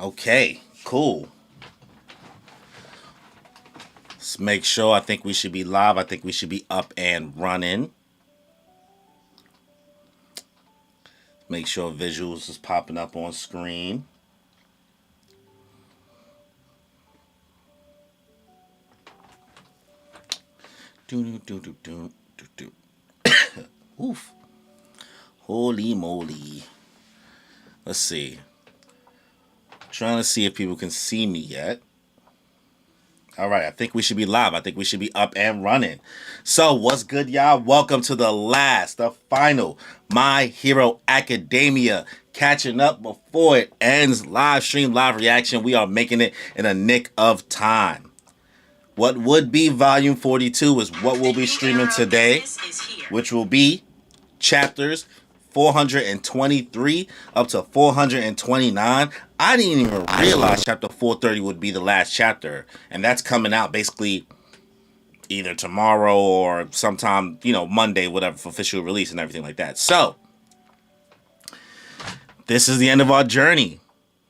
Okay, cool. Let's make sure. I think we should be live. I think we should be up and running. Make sure visuals is popping up on screen. Oof. Holy moly. Let's see. Trying to see if people can see me yet. All right, I think we should be live. I think we should be up and running. So, what's good, y'all? Welcome to the final My Hero Academia. Catching up before it ends. Live stream, live reaction. We are making it in a nick of time. What would be volume 42 is what we'll be streaming today, which will be chapters 423 up to 429. I didn't even realize chapter 430 would be the last chapter, and that's coming out basically either tomorrow or sometime, Monday, whatever, for official release and everything like that. So this is the end of our journey.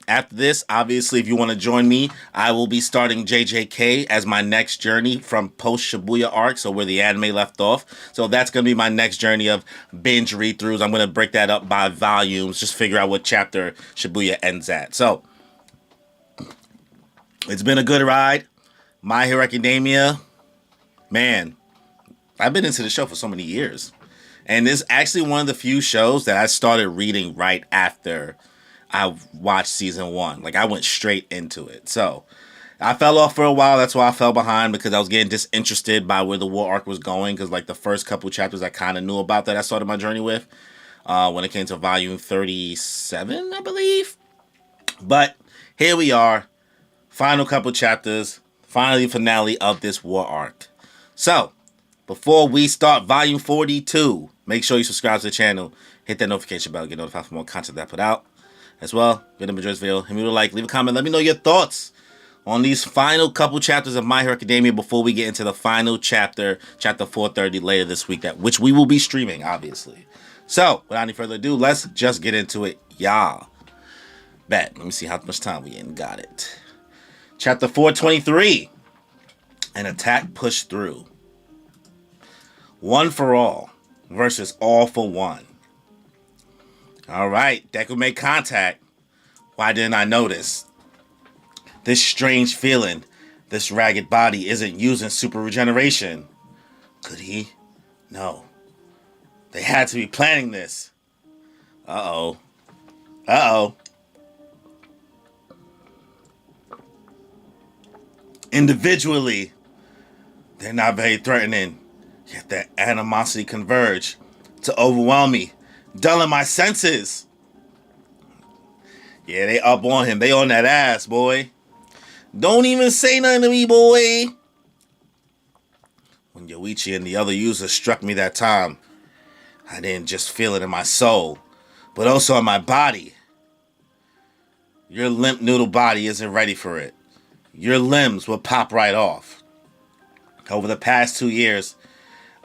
After this, obviously, if you want to join me, I will be starting JJK as my next journey from post-Shibuya arc, so where the anime left off. So that's going to be my next journey of binge read-throughs. I'm going to break that up by volumes, just figure out what chapter Shibuya ends at. So, it's been a good ride. My Hero Academia, man, I've been into the show for so many years. And it's actually one of the few shows that I started reading right after I watched season 1. Like, I went straight into it. So, I fell off for a while. That's why I fell behind, because I was getting disinterested by where the war arc was going. Because, like, the first couple chapters I kind of knew about that I started my journey with. When it came to volume 37, I believe. But, here we are. Final couple chapters. Finally, finale of this war arc. So, before we start volume 42, make sure you subscribe to the channel. Hit that notification bell. Get notified for more content that I put out. As well, if you enjoyed this video, hit me with a like, leave a comment, let me know your thoughts on these final couple chapters of My Hero Academia before we get into the final chapter, chapter 430 later this week, which we will be streaming, obviously. So, without any further ado, let's just get into it, y'all. Bet. Let me see how much time we in. Got it. Chapter 423. An attack pushed through. One for all versus all for one. Alright, Deku made contact. Why didn't I notice? This strange feeling, this ragged body isn't using super regeneration. Could he? No. They had to be planning this. Uh-oh. Uh-oh. Individually, they're not very threatening, yet their animosity converge to overwhelm me, dulling my senses. Yeah, they up on him. They on that ass, boy. Don't even say nothing to me, boy. When Yoichi and the other users struck me that time, I didn't just feel it in my soul, but also in my body. Your limp noodle body isn't ready for it. Your limbs will pop right off. Over the past 2 years,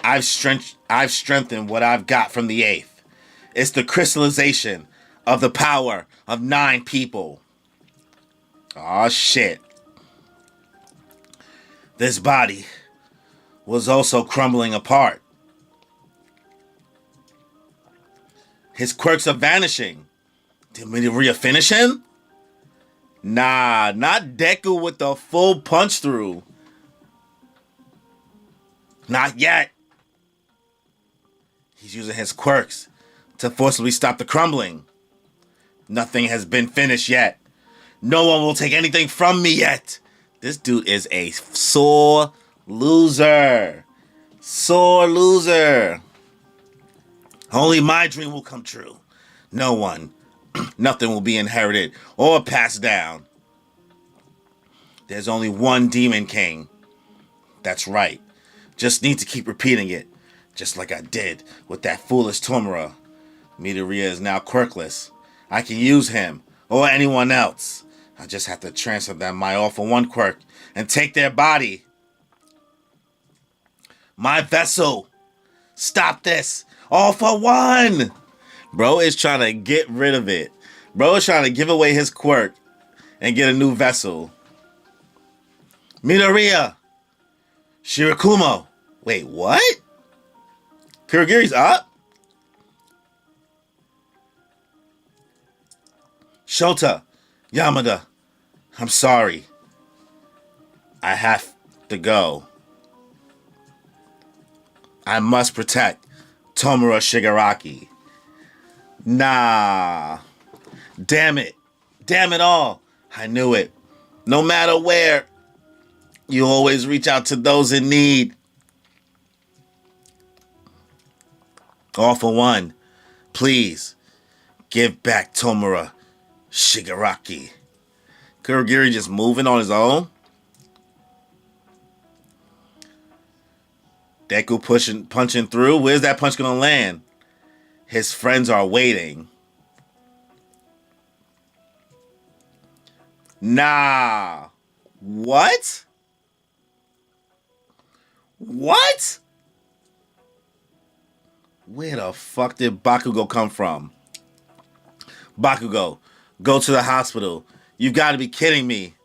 I've strengthened what I've got from the 8th. It's the crystallization of the power of 9 people. Aw, shit. This body was also crumbling apart. His quirks are vanishing. Did Midoriya finish him? Nah, not Deku with the full punch through. Not yet. He's using his quirks to forcibly stop the crumbling. Nothing has been finished yet. No one will take anything from me yet. This dude is a sore loser. Sore loser. Only my dream will come true. No one. Nothing will be inherited or passed down. There's only one Demon King. That's right. Just need to keep repeating it. Just like I did with that foolish Tomura. Midoriya is now quirkless. I can use him or anyone else. I just have to transfer them my All for One quirk and take their body. My vessel. Stop this. All for One. Bro is trying to get rid of it. Bro is trying to give away his quirk and get a new vessel. Midoriya! Shirakumo! Wait, what? Kurogiri's up? Shota! Yamada! I'm sorry. I have to go. I must protect Tomura Shigaraki. Nah. Damn it. Damn it all. I knew it. No matter where, you always reach out to those in need. All for one. Please, give back Tomura Shigaraki. Kurogiri just moving on his own? Deku punching through? Where's that punch gonna land? His friends are waiting. Nah. What? What? Where the fuck did Bakugo come from? Bakugo, go to the hospital. You've got to be kidding me.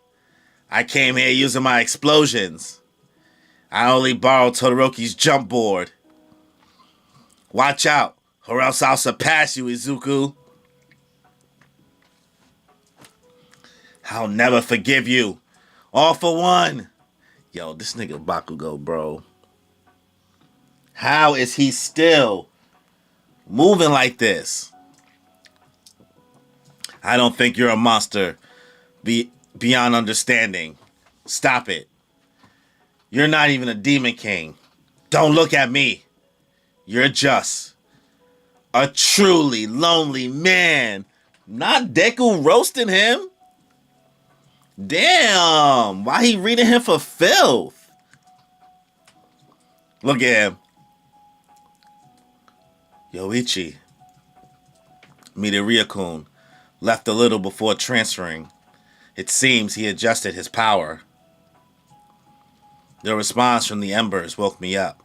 I came here using my explosions. I only borrowed Todoroki's jump board. Watch out, or else I'll surpass you, Izuku. I'll never forgive you. All for one. Yo, this nigga Bakugo, bro. How is he still moving like this? I don't think you're a monster beyond understanding. Stop it. You're not even a demon king. Don't look at me. You're just a truly lonely man. Not Deku roasting him. Damn. Why he reading him for filth? Look at him. Yoichi. Midoriya-kun left a little before transferring. It seems he adjusted his power. The response from the embers woke me up.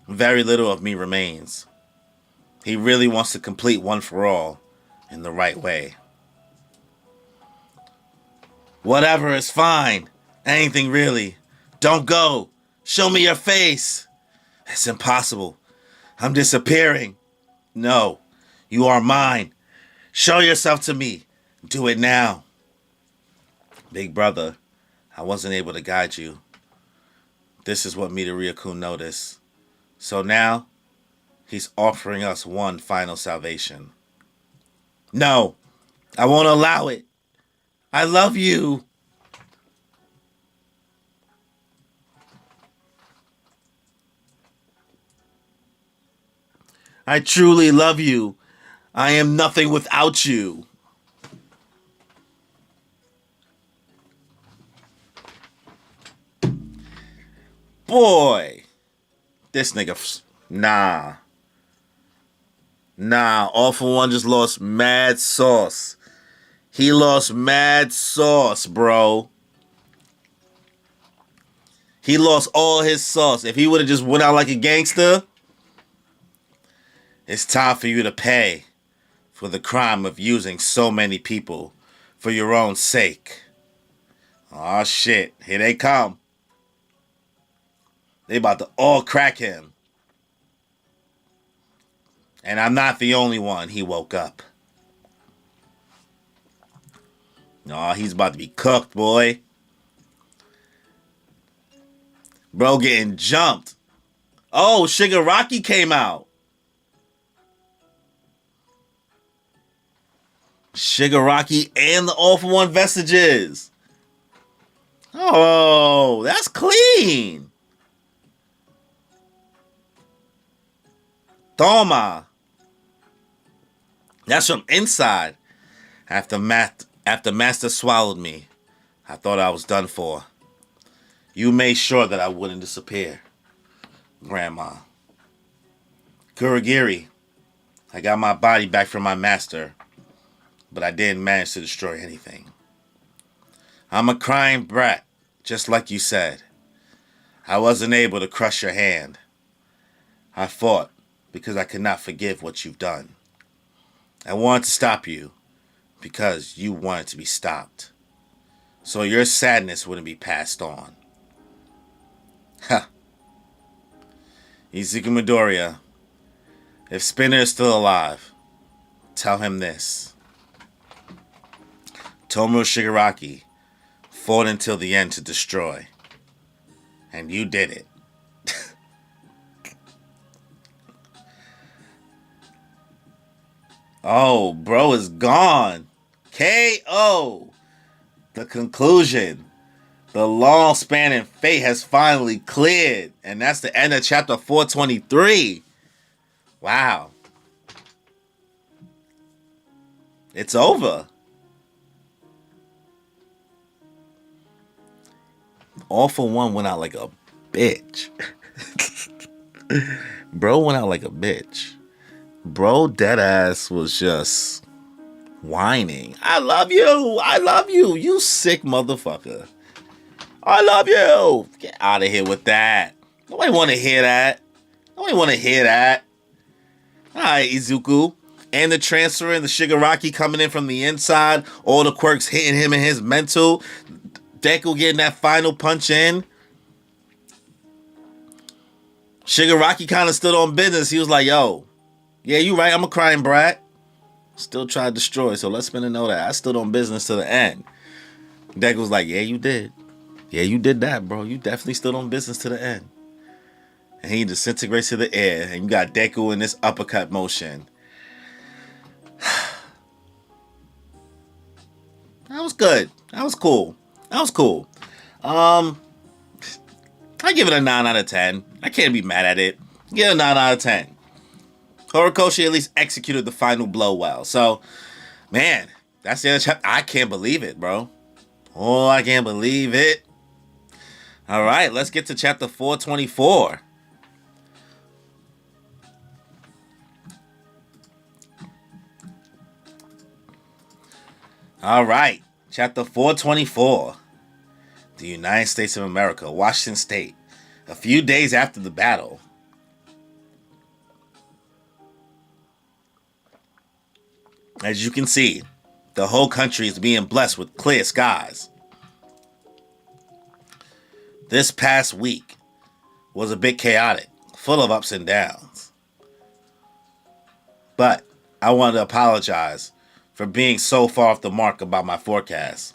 Very little of me remains. He really wants to complete One for All in the right way. Whatever is fine. Anything really. Don't go. Show me your face. It's impossible. I'm disappearing. No, you are mine. Show yourself to me. Do it now. Big brother, I wasn't able to guide you. This is what Midoriya-kun noticed. So now, he's offering us one final salvation. No, I won't allow it. I love you. I truly love you. I am nothing without you. Boy, this nigga, nah. All for One just lost mad sauce. He lost mad sauce, bro. He lost all his sauce. If he would have just went out like a gangster, it's time for you to pay for the crime of using so many people for your own sake. Aw, shit. Here they come. They about to all crack him. And I'm not the only one. He woke up. Aw, he's about to be cooked, boy. Bro getting jumped. Oh, Shigaraki came out. Shigaraki and the All for One vestiges. Oh, that's clean. Toma. That's from inside. After Master swallowed me, I thought I was done for. You made sure that I wouldn't disappear, Grandma. Kurogiri, I got my body back from my master, but I didn't manage to destroy anything. I'm a crying brat, just like you said. I wasn't able to crush your hand. I fought because I could not forgive what you've done. I wanted to stop you because you wanted to be stopped. so your sadness wouldn't be passed on. Huh. Izuku Midoriya, if Spinner is still alive, tell him this. Tomura Shigaraki fought until the end to destroy. And you did it. Oh, bro is gone. KO. The conclusion. The long spanning fate has finally cleared. And that's the end of chapter 423. Wow. It's over. All for One went out like a bitch. Bro went out like a bitch. Bro deadass was just whining. I love you. I love you. You sick motherfucker. I love you. Get out of here with that. Nobody want to hear that. Nobody want to hear that. All right, Izuku. And the transfer and the Shigaraki coming in from the inside. All the quirks hitting him in his mental. Deku getting that final punch in. Shigaraki kind of stood on business. He was like, yo, yeah, you right. I'm a crying brat. Still tried to destroy, so let's spin a know that. I stood on business to the end. Deku was like, yeah, you did. Yeah, you did that, bro. You definitely stood on business to the end. And he disintegrates to the air. And you got Deku in this uppercut motion. That was good. That was cool. That was cool. I give it a 9 out of 10. I can't be mad at it. Give it a 9 out of 10. Horikoshi at least executed the final blow well. So, man, that's the other chapter. I can't believe it, bro. Oh, I can't believe it. All right, let's get to chapter 424. All right, chapter 424. The United States of America, Washington State. A few days after the battle. As you can see, the whole country is being blessed with clear skies. This past week was a bit chaotic, full of ups and downs. But I want to apologize for being so far off the mark about my forecast.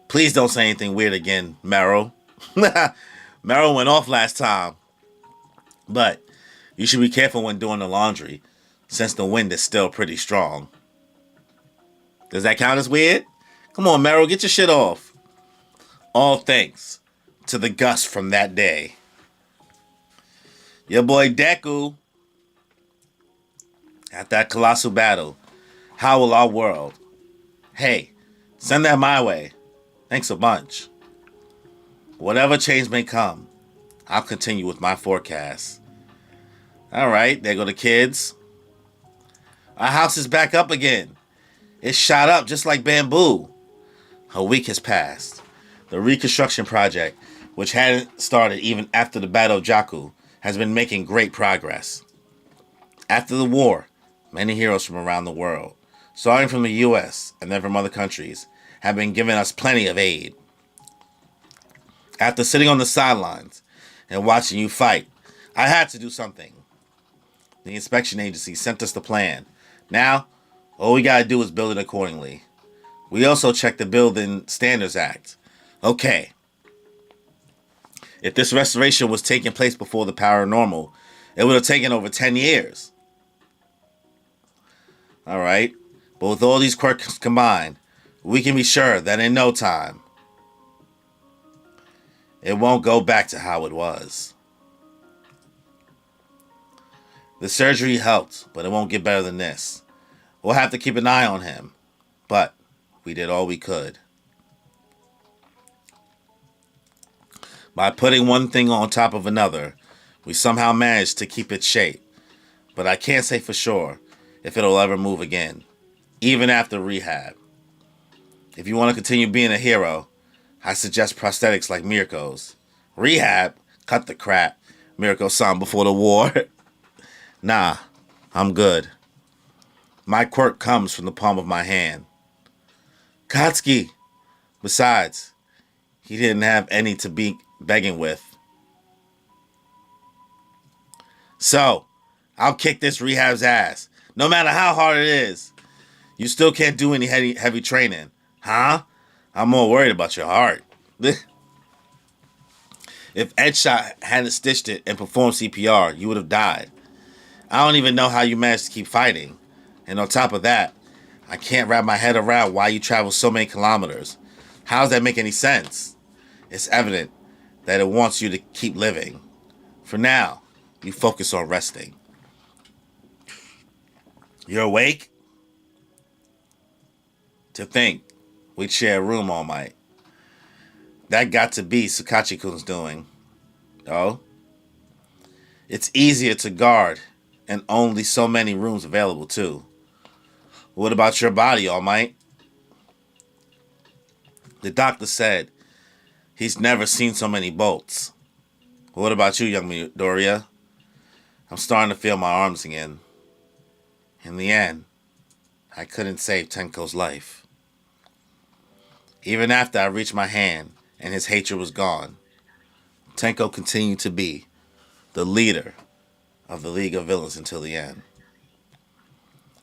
Please don't say anything weird again, Meryl. Meryl went off last time. But you should be careful when doing the laundry, since the wind is still pretty strong. Does that count as weird? Come on, Meryl, get your shit off. All thanks to the gust from that day. Your boy Deku. At that colossal battle. How will our world? Hey, send that my way. Thanks a bunch. Whatever change may come, I'll continue with my forecast. Alright, there go the kids. Our house is back up again. It's shot up just like bamboo. A week has passed. The reconstruction project, which hadn't started even after the Battle of Jakku, has been making great progress. After the war, many heroes from around the world, starting from the US and then from other countries, have been giving us plenty of aid. After sitting on the sidelines and watching you fight, I had to do something. The inspection agency sent us the plan. Now, all we gotta do is build it accordingly. We also checked the Building Standards Act. Okay. If this restoration was taking place before the paranormal, it would have taken over 10 years. Alright. But with all these quirks combined, we can be sure that in no time, it won't go back to how it was. The surgery helped, but it won't get better than this. We'll have to keep an eye on him. But we did all we could. By putting one thing on top of another, we somehow managed to keep its shape. But I can't say for sure if it'll ever move again, even after rehab. If you want to continue being a hero, I suggest prosthetics like Mirko's. Rehab? Cut the crap. Mirko-san before the war. Nah, I'm good. My quirk comes from the palm of my hand. Katsuki! Besides, He didn't have any to be begging with. So, I'll kick this rehab's ass. No matter how hard it is. You still can't do any heavy training. Huh? I'm more worried about your heart. If Edshot hadn't stitched it and performed CPR, you would have died. I don't even know how you managed to keep fighting. And on top of that, I can't wrap my head around why you travel so many kilometers. How does that make any sense? It's evident that it wants you to keep living. For now, you focus on resting. You're awake? To think we'd share a room all night. That got to be Sukachi-kun's doing. Oh? It's easier to guard and only so many rooms available too. What about your body, All Might? The doctor said he's never seen so many bolts. What about you, young Midoriya? I'm starting to feel my arms again. In the end, I couldn't save Tenko's life. Even after I reached my hand and his hatred was gone, Tenko continued to be the leader of the League of Villains until the end.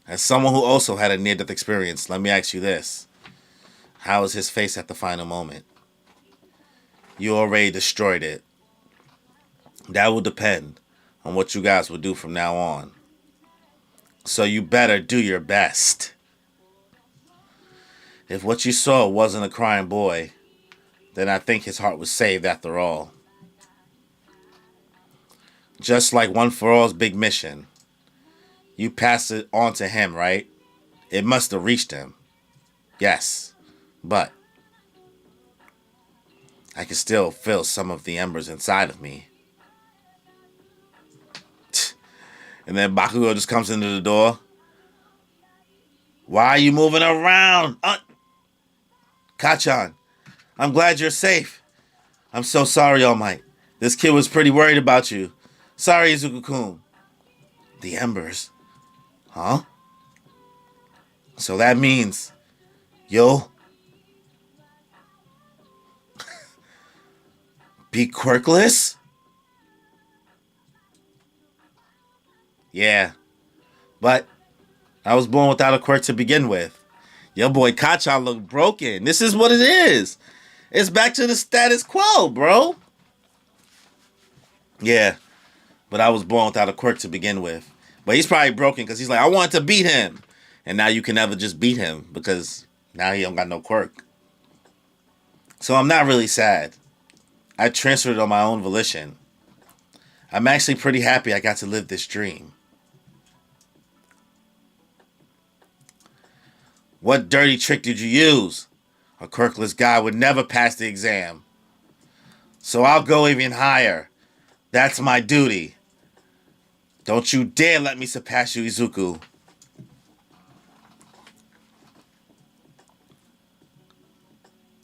As someone who also had a near-death experience, let me ask you this. How was his face at the final moment? You already destroyed it. That will depend on what you guys will do from now on. So you better do your best. If what you saw wasn't a crying boy, then I think his heart was saved after all. Just like One For All's big mission. You passed it on to him, right? It must have reached him. Yes, but I can still feel some of the embers inside of me. And then Bakugo just comes into the door. Why are you moving around? Kachan, I'm glad you're safe. I'm so sorry, All Might. This kid was pretty worried about you. Sorry, Izuku-kun. The embers? Huh? So that means you'll be quirkless? Yeah, but I was born without a quirk to begin with. Your boy Kachan looked broken. This is what it is. It's back to the status quo, bro. Yeah, but I was born without a quirk to begin with. But he's probably broken because he's like, I wanted to beat him. And now you can never just beat him because now he don't got no quirk. So I'm not really sad. I transferred on my own volition. I'm actually pretty happy I got to live this dream. What dirty trick did you use? A quirkless guy would never pass the exam. So I'll go even higher. That's my duty. Don't you dare let me surpass you, Izuku.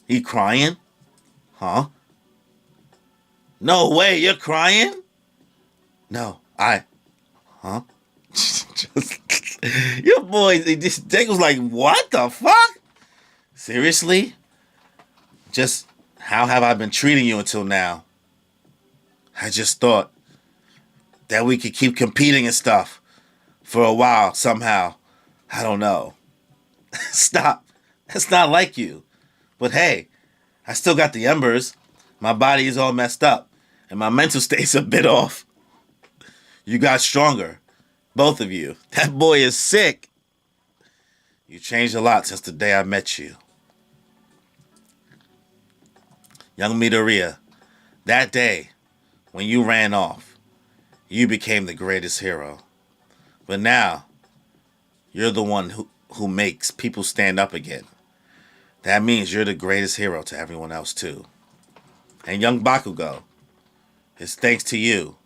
He crying? Huh? No way, you're crying? No, huh? Just, your boy, Jake was like, what the fuck? Seriously? Just, how have I been treating you until now? I just thought that we could keep competing and stuff for a while somehow. I don't know. Stop. That's not like you. But hey, I still got the embers. My body is all messed up. And my mental state's a bit off. You got stronger. Both of you. That boy is sick. You changed a lot since the day I met you. Young Midoriya, that day, when you ran off, you became the greatest hero. But now, you're the one who makes people stand up again. That means you're the greatest hero to everyone else too. And young Bakugo, it's thanks to you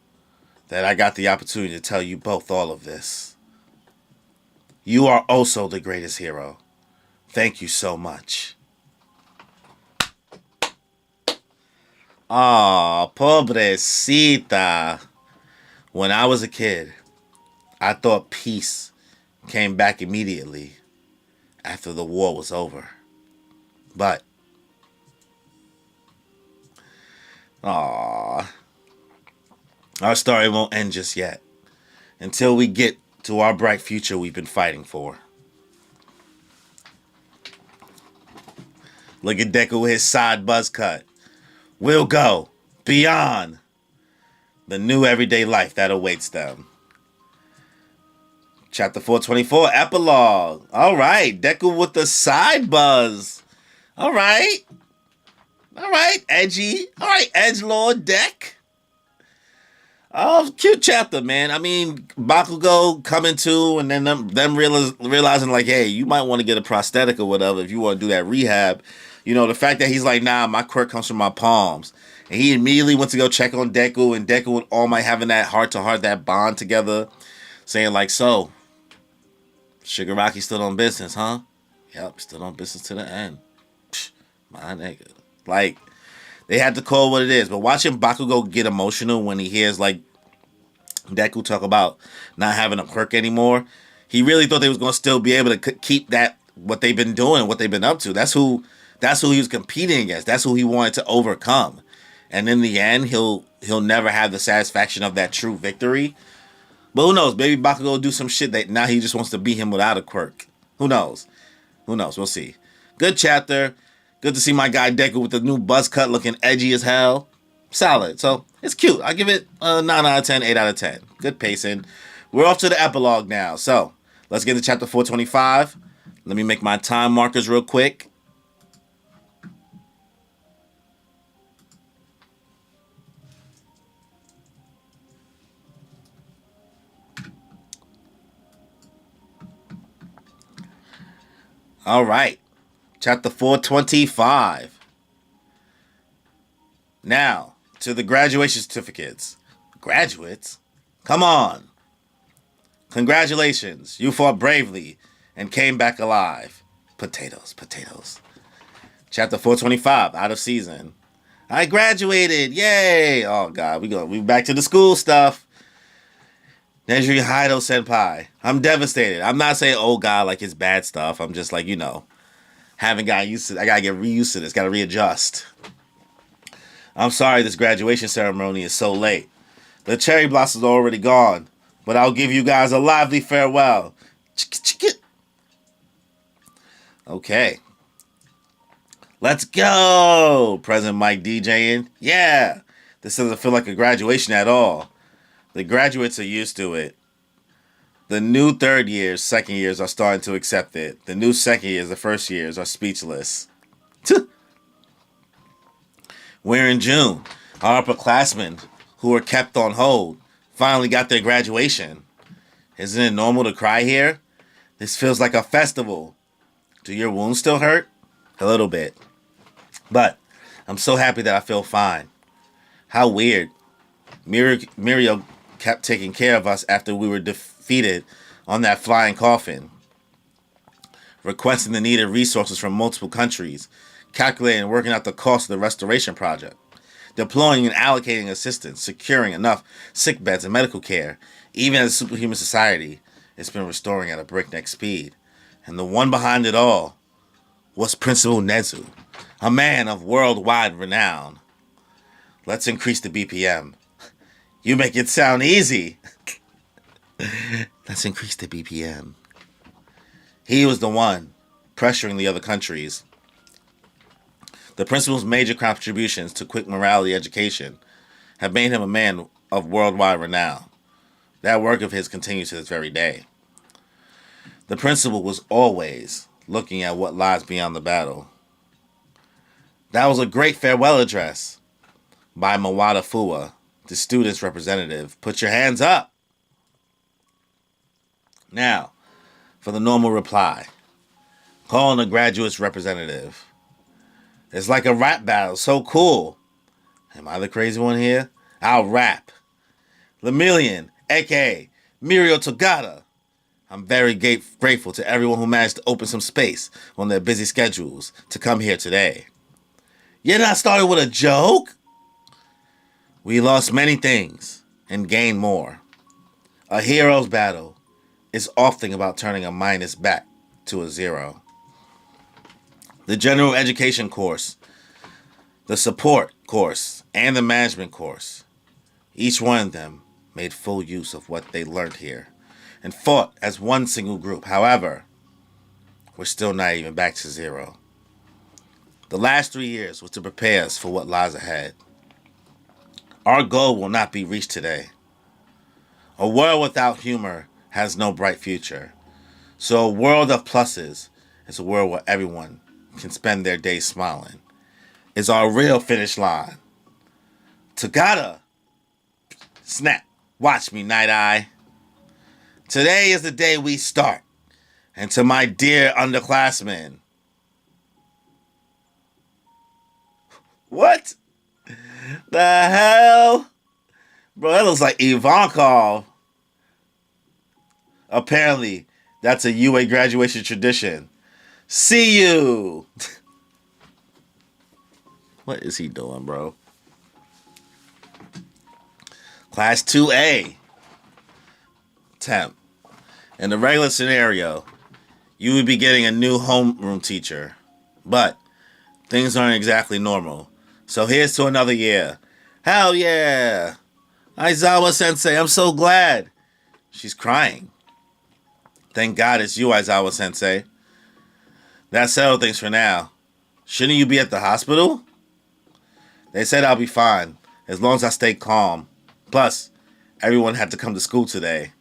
that I got the opportunity to tell you both all of this. You are also the greatest hero. Thank you so much. Aw, pobrecita. When I was a kid, I thought peace came back immediately after the war was over. But Aww. Our story won't end just yet. Until we get to our bright future we've been fighting for. Look at Deku with his side buzz cut. We'll go beyond the new everyday life that awaits them. Chapter 424, Epilogue. Alright, Deku with the side buzz. Alright, edgy. Alright, edgelord Deck. Oh, cute chapter, man. I mean, Bakugo coming to, and then them realizing like, hey, you might want to get a prosthetic or whatever if you want to do that rehab. You know, the fact that he's like, nah, my quirk comes from my palms. And he immediately went to go check on Deku, and Deku and All Might having that heart-to-heart, that bond together, saying like, so, Shigaraki still on business, huh? Yep, still on business to the end. Psh, my nigga. Like, they had to call what it is. But watching Bakugo get emotional when he hears, like, Deku talk about not having a quirk anymore, he really thought they was going to still be able to keep that, what they've been doing, what they've been up to. That's who he was competing against. That's who he wanted to overcome. And in the end, he'll never have the satisfaction of that true victory. But who knows? Maybe Bakugo will do some shit that now he just wants to beat him without a quirk. Who knows? We'll see. Good chapter. Good to see my guy Deku with the new buzz cut looking edgy as hell. Solid. So, it's cute. I give it a 9 out of 10, 8 out of 10. Good pacing. We're off to the epilogue now. So, let's get to chapter 425. Let me make my time markers real quick. All right. Chapter 425. Now, to the graduation certificates. Graduates? Come on. Congratulations. You fought bravely and came back alive. Potatoes. Chapter 425, out of season. I graduated. Yay. Oh, God. We back to the school stuff. Nejiri Haido senpai. I'm devastated. I'm not saying, oh, God, like it's bad stuff. I'm just like, haven't gotten used to it. I gotta get reused to this. Gotta readjust. I'm sorry this graduation ceremony is so late. The cherry blossoms are already gone, but I'll give you guys a lively farewell. Okay. Let's go! President Mike DJing. Yeah! This doesn't feel like a graduation at all. The graduates are used to it. The new third years, second years are starting to accept it. The new second years, the first years are speechless. We're in June. Our upperclassmen, who were kept on hold, finally got their graduation. Isn't it normal to cry here? This feels like a festival. Do your wounds still hurt? A little bit. But I'm so happy that I feel fine. How weird. Mirio kept taking care of us after we were defeated on that flying coffin, requesting the needed resources from multiple countries, calculating and working out the cost of the restoration project, deploying and allocating assistance, securing enough sick beds and medical care. Even as a superhuman society, it's been restoring at a breakneck speed. And the one behind it all was Principal Nezu, a man of worldwide renown. Let's increase the BPM. You make it sound easy. Let's increase the BPM. He was the one pressuring the other countries. The principal's major contributions to quick morality education have made him a man of worldwide renown. That work of his continues to this very day. The principal was always looking at what lies beyond the battle. That was a great farewell address by Mawada Fuwa, the student's representative. Put your hands up. Now, for the normal reply. Calling a graduate's representative. It's like a rap battle. So cool. Am I the crazy one here? I'll rap. Lemillion, a.k.a. Mirio Togata. I'm very grateful to everyone who managed to open some space on their busy schedules to come here today. You're not starting with a joke? We lost many things and gained more. A hero's battle is often about turning a minus back to a zero. The general education course. The support course and the management course. Each one of them made full use of what they learned here and fought as one single group. However, we're still not even back to zero. The last 3 years was to prepare us for what lies ahead. Our goal will not be reached today. A world without humor has no bright future. So a world of pluses is a world where everyone can spend their days smiling. Is our real finish line. Tagada. Snap. Watch me, Night Eye. Today is the day we start. And to my dear underclassmen. What the hell? Bro, that looks like Ivankov. Apparently, that's a UA graduation tradition. See you. What is he doing, bro? Class 2A. Temp. In the regular scenario, you would be getting a new homeroom teacher. But things aren't exactly normal. So here's to another year. Hell yeah. Aizawa Sensei, I'm so glad. She's crying. Thank God it's you, Aizawa Sensei. That settled things for now. Shouldn't you be at the hospital? They said I'll be fine, as long as I stay calm. Plus, everyone had to come to school today.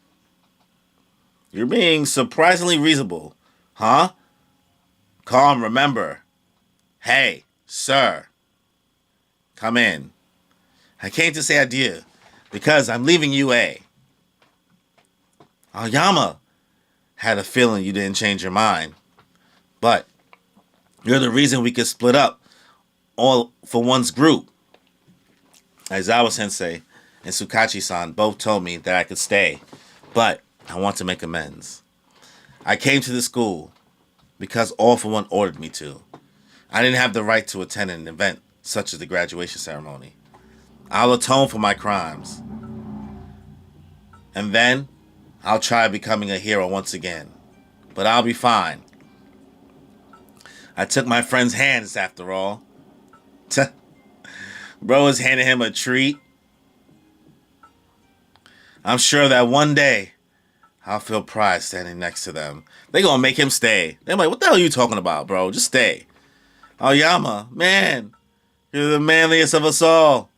You're being surprisingly reasonable. Huh? Calm, remember. Hey, sir. Come in. I came to say adieu, because I'm leaving UA. Aoyama had a feeling you didn't change your mind. But you're the reason we could split up all for one's group. Aizawa Sensei and Tsukachi-san both told me that I could stay, but I want to make amends. I came to the school because All for One ordered me to. I didn't have the right to attend an event such as the graduation ceremony. I'll atone for my crimes. And then I'll try becoming a hero once again. But I'll be fine. I took my friend's hands after all. Bro is handing him a treat. I'm sure that one day I'll feel pride standing next to them. They gonna make him stay. They're like, what the hell are you talking about, bro? Just stay. Aoyama, man, you're the manliest of us all.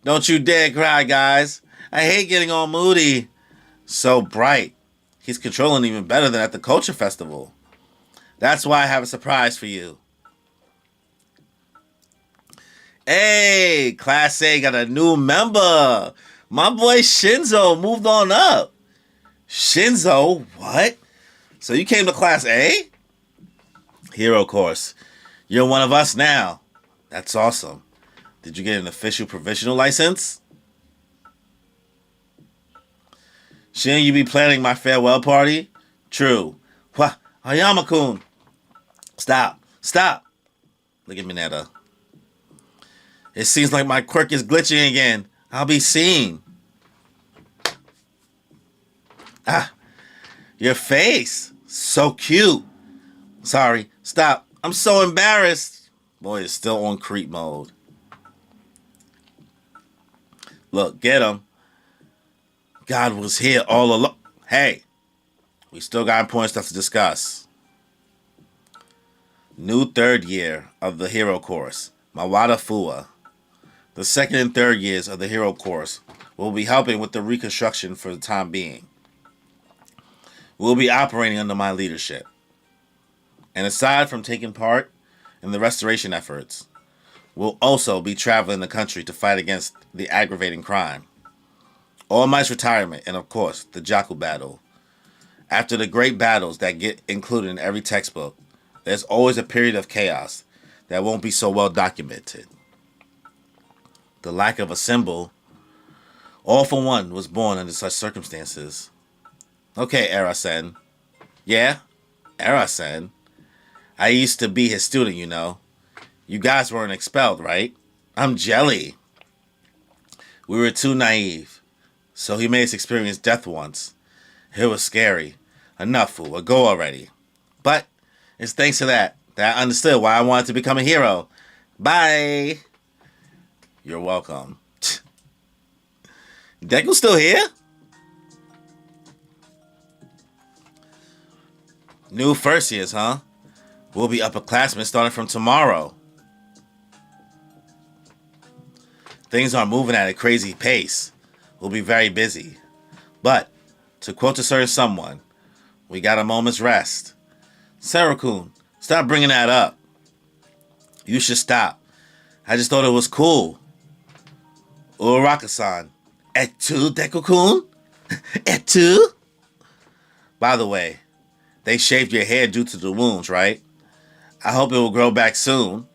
Don't you dare cry, guys. I hate getting all moody. So bright. He's controlling even better than at the culture festival. That's why I have a surprise for you. Hey, Class A got a new member. My boy Shinzo moved on up. Shinzo? What? So you came to Class A? Hero course. You're one of us now. That's awesome. Did you get an official provisional license? Shouldn't you be planning my farewell party? True. What? Hayama-kun. Stop. Stop. Look at Mineta. It seems like my quirk is glitching again. I'll be seen. Ah. Your face. So cute. Sorry. Stop. I'm so embarrassed. Boy is still on creep mode. Look, get him. God was here all along. Hey, we still got important stuff to discuss. New third year of the hero course, Mawada Fua. The second and third years of the hero course will be helping with the reconstruction for the time being. We'll be operating under my leadership. And aside from taking part in the restoration efforts, we'll also be traveling the country to fight against the aggravating crime. All Might's retirement, and of course, the Jaku battle. After the great battles that get included in every textbook, there's always a period of chaos that won't be so well documented. The lack of a symbol, All for One was born under such circumstances. Okay, Era-sen. Yeah, Era-sen. I used to be his student, you know. You guys weren't expelled, right? I'm jelly. We were too naive. So he made us experience death once. It was scary. Enough, fool. Go already. But it's thanks to that I understood why I wanted to become a hero. Bye. You're welcome. Deku's still here? New first years, huh? We'll be upperclassmen starting from tomorrow. Things are moving at a crazy pace. We'll be very busy. But, to quote a certain someone, we got a moment's rest. Sarah-kun, stop bringing that up. You should stop. I just thought it was cool. Uraraka-san. Et tu, Deku-kun? Et tu? By the way, they shaved your hair due to the wounds, right? I hope it will grow back soon.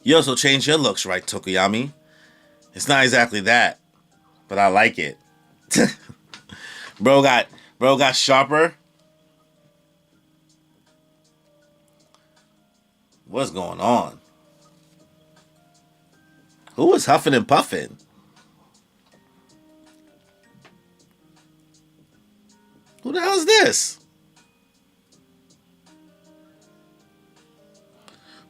You also changed your looks, right, Tokoyami? It's not exactly that, but I like it. Bro got sharper. What's going on? Who is huffing and puffing? Who the hell is this?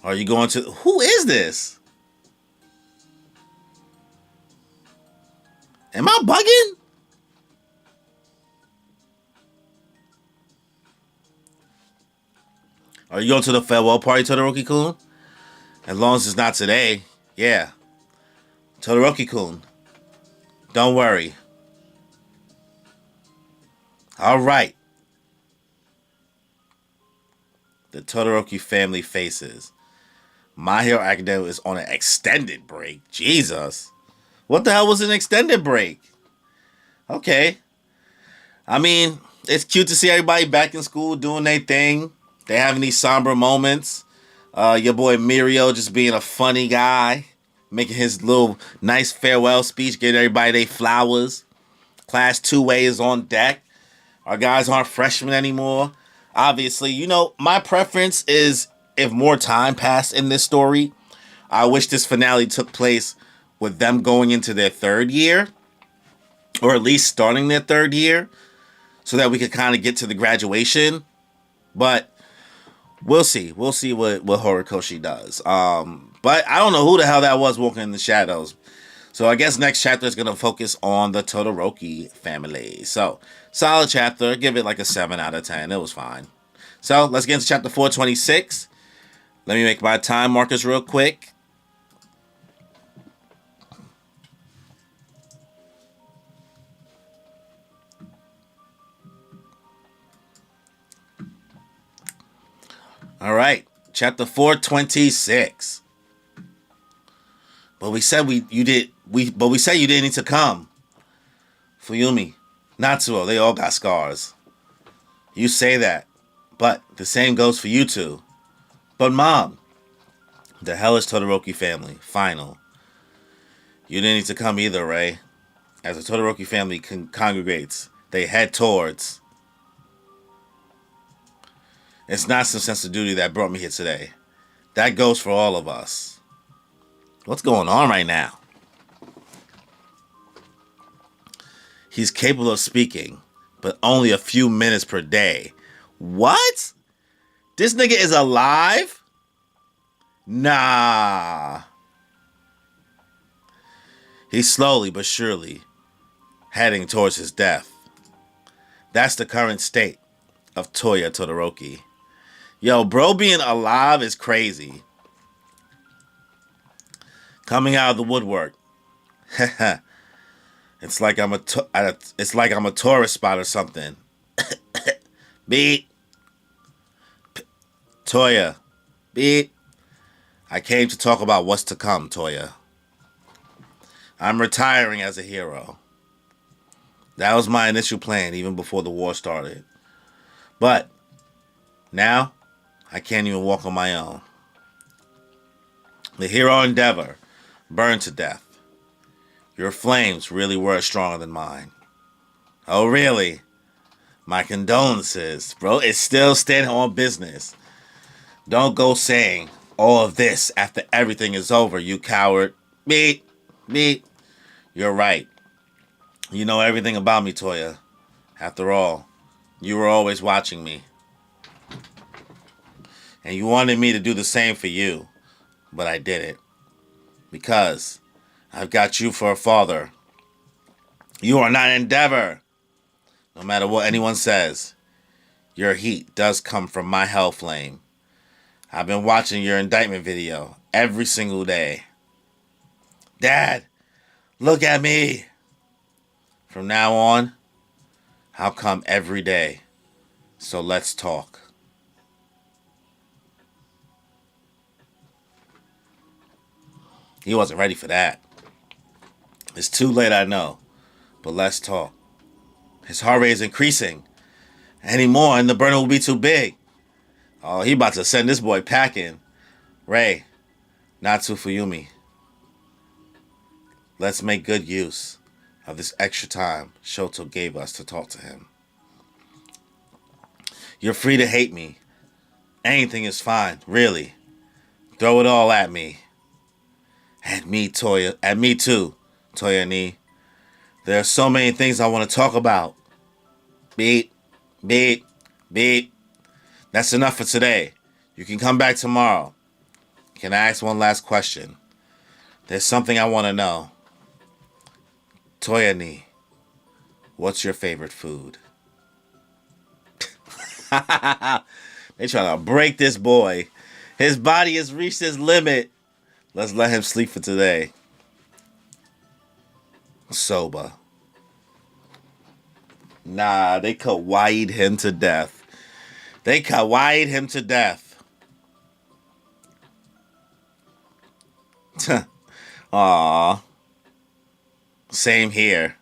Are you going to... Who is this? Am I bugging? Are you going to the farewell party, Todoroki-kun? As long as it's not today. Yeah. Todoroki-kun. Don't worry. Alright. The Todoroki family faces. My Hero Academia is on an extended break. Jesus. What the hell was an extended break? Okay. I mean, it's cute to see everybody back in school doing their thing. They having these somber moments. Your boy Mirio just being a funny guy. Making his little nice farewell speech. Getting everybody their flowers. Class 2A is on deck. Our guys aren't freshmen anymore. Obviously, you know, my preference is if more time passed in this story. I wish this finale took place with them going into their third year. Or at least starting their third year. So that we could kind of get to the graduation. But we'll see. We'll see what Horikoshi does. But I don't know who the hell that was walking in the shadows. So I guess next chapter is going to focus on the Todoroki family. So, solid chapter. Give it like a 7 out of 10. It was fine. So, let's get into chapter 426. Let me make my time markers real quick. All right. Chapter 426. But we said you didn't need to come. Fuyumi, Natsuo, they all got scars. You say that, but the same goes for you two. But Mom, the hell is Todoroki family? Final. You didn't need to come either, Ray. As the Todoroki family congregates, they head towards. It's not some sense of duty that brought me here today. That goes for all of us. What's going on right now? He's capable of speaking, but only a few minutes per day. What? This nigga is alive? Nah. He's slowly but surely heading towards his death. That's the current state of Toya Todoroki. Yo, bro being alive is crazy. Coming out of the woodwork. It's like I'm a tourist spot or something. Beat. Toya. Beat. I came to talk about what's to come, Toya. I'm retiring as a hero. That was my initial plan even before the war started. But now I can't even walk on my own. The hero endeavor burned to death. Your flames really were stronger than mine. Oh, really? My condolences, bro. It's still standing on business. Don't go saying all of this after everything is over, you coward. Beep. Beep. You're right. You know everything about me, Toya. After all, you were always watching me. And you wanted me to do the same for you. but I didn't. Because I've got you for a father. You are not Endeavor. No matter what anyone says, your heat does come from my hell flame. I've been watching your indictment video every single day. Dad, look at me. From now on, I'll come every day. So let's talk. He wasn't ready for that. It's too late, I know. But let's talk. His heart rate is increasing. Any more and the burner will be too big. Oh, he about to send this boy packing. Ray, Natsu Fuyumi. Let's make good use of this extra time Shoto gave us to talk to him. You're free to hate me. Anything is fine, really. Throw it all at me. At me too, Toya Ni. There are so many things I want to talk about. Beep, beep, beep. That's enough for today. You can come back tomorrow. Can I ask one last question? There's something I want to know. Toya Ni, what's your favorite food? They trying to break this boy. His body has reached his limit. Let's let him sleep for today. Soba. Nah, they kawaii'd him to death. They kawaii'd him to death. Aww. Same here.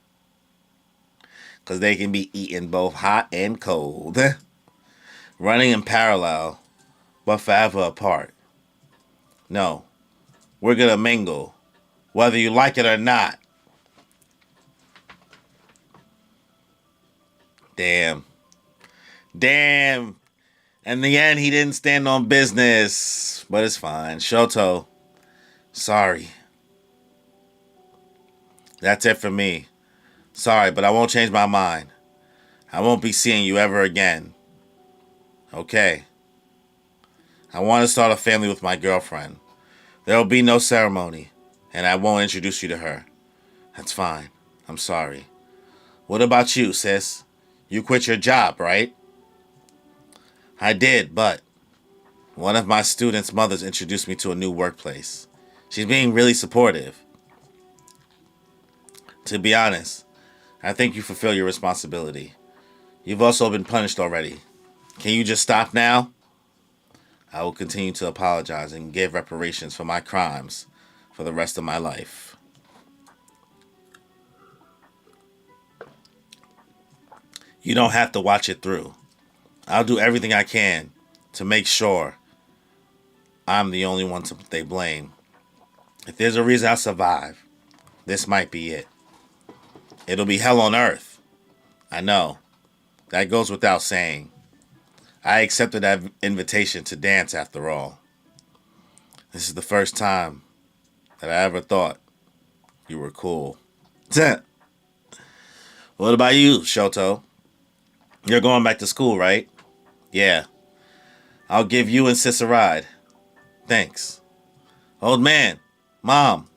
Because they can be eaten both hot and cold. Running in parallel, but forever apart. No, we're going to mingle, whether you like it or not. Damn. In the end, he didn't stand on business, but it's fine. Shoto, sorry. That's it for me. Sorry, but I won't change my mind. I won't be seeing you ever again. Okay. I want to start a family with my girlfriend. There will be no ceremony, and I won't introduce you to her. That's fine. I'm sorry. What about you, sis? You quit your job, right? I did, but one of my students' mothers introduced me to a new workplace. She's being really supportive. To be honest, I think you fulfill your responsibility. You've also been punished already. Can you just stop now? I will continue to apologize and give reparations for my crimes for the rest of my life. You don't have to watch it through. I'll do everything I can to make sure I'm the only one to they blame. If there's a reason I survive, this might be it. It'll be hell on earth. I know. That goes without saying. I accepted that invitation to dance after all. This is the first time that I ever thought you were cool. What about you, Shoto? You're going back to school, right? Yeah. I'll give you and sis a ride. Thanks. Old man, Mom,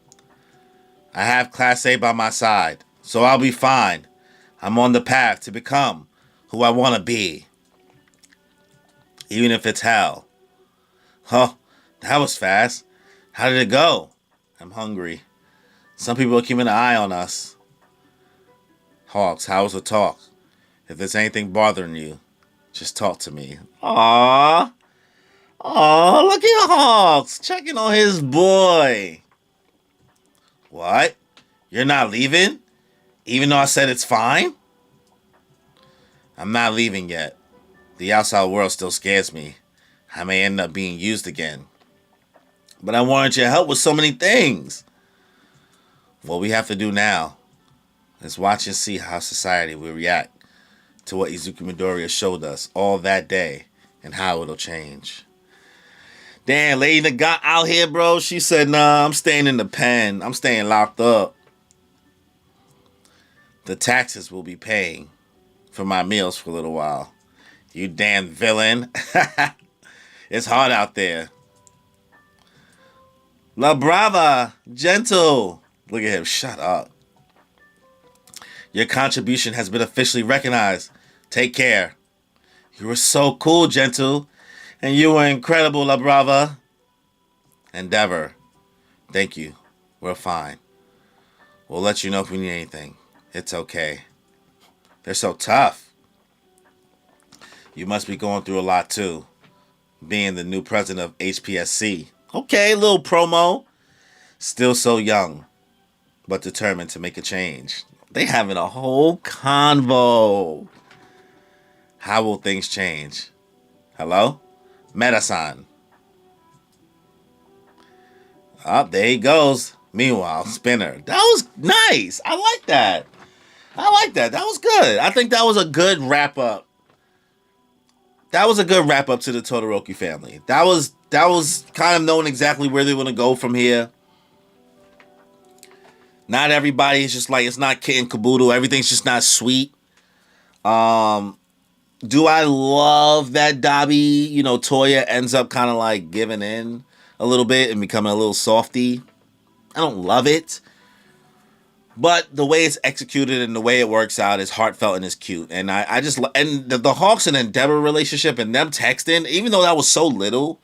I have Class A by my side, so I'll be fine. I'm on the path to become who I want to be. Even if it's hell. Huh, that was fast. How did it go? I'm hungry. Some people are keeping an eye on us. Hawks, how's the talk? If there's anything bothering you, just talk to me. Aww. Aww, look at Hawks checking on his boy. What? You're not leaving? Even though I said it's fine? I'm not leaving yet. The outside world still scares me. I may end up being used again. But I wanted your help with so many things. What we have to do now is watch and see how society will react to what Izuku Midoriya showed us all that day and how it'll change. Damn, lady that got out here, bro, she said, nah, I'm staying in the pen. I'm staying locked up. The taxes will be paying for my meals for a little while. You damn villain. It's hard out there. La Brava, gentle. Look at him. Shut up. Your contribution has been officially recognized. Take care. You were so cool, gentle. And you were incredible, La Brava. Endeavor. Thank you. We're fine. We'll let you know if we need anything. It's okay. They're so tough. You must be going through a lot too. Being the new president of HPSC. Okay, little promo. Still so young, but determined to make a change. They having a whole convo. How will things change? Hello? Meta-san. Up there he goes. Meanwhile, Spinner. That was nice. I like that. That was good. I think that was a good wrap up. That was a good wrap up to the Todoroki family. That was kind of knowing exactly where they want to go from here. Not everybody is just like, it's not kit and caboodle. Everything's just not sweet. Do I love that Dabi, Toya ends up kind of like giving in a little bit and becoming a little softy? I don't love it. But the way it's executed and the way it works out is heartfelt and is cute. And I just, and the Hawks and Endeavor relationship and them texting, even though that was so little,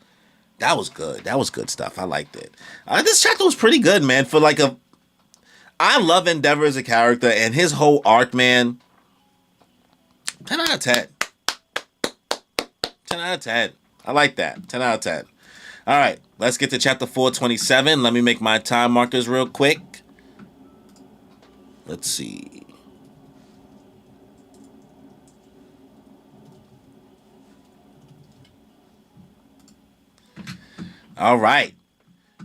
that was good. That was good stuff. I liked it. This chapter was pretty good, man. I love Endeavor as a character and his whole arc, man. 10 out of 10. 10 out of 10. I like that. 10 out of 10. All right, let's get to chapter 427. Let me make my time markers real quick. Let's see. All right.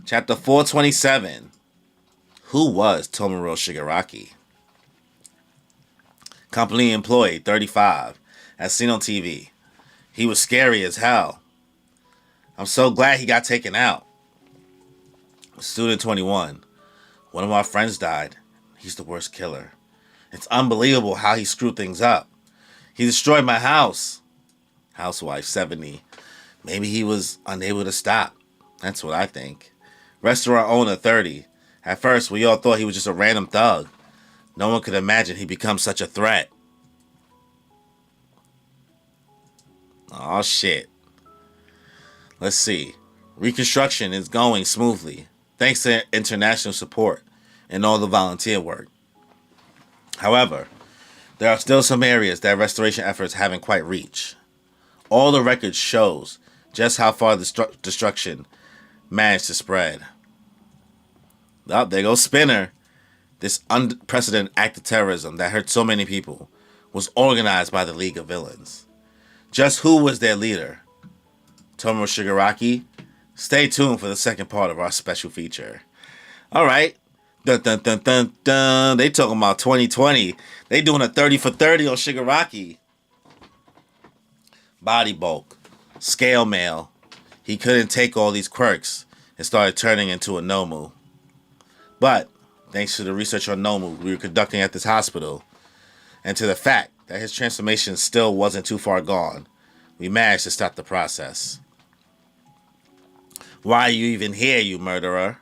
Chapter 427. Who was Tomura Shigaraki? Company employee, 35. As seen on TV. He was scary as hell. I'm so glad he got taken out. Student 21. One of our friends died. He's the worst killer. It's unbelievable how he screwed things up. He destroyed my house. Housewife, 70. Maybe he was unable to stop. That's what I think. Restaurant owner, 30. At first, we all thought he was just a random thug. No one could imagine he'd become such a threat. Oh shit. Let's see. Reconstruction is going smoothly, thanks to international support and all the volunteer work. However, there are still some areas that restoration efforts haven't quite reached. All the records shows just how far the destruction managed to spread. Oh, there goes Spinner. This unprecedented act of terrorism that hurt so many people was organized by the League of Villains. Just who was their leader? Tomura Shigaraki? Stay tuned for the second part of our special feature. Alright. Dun dun dun dun dun. They talking about 2020. They doing a 30 for 30 on Shigaraki. Body bulk. Scale mail. He couldn't take all these quirks and started turning into a Nomu. But, thanks to the research on Nomu we were conducting at this hospital, and to the fact that his transformation still wasn't too far gone, we managed to stop the process. Why are you even here, you murderer?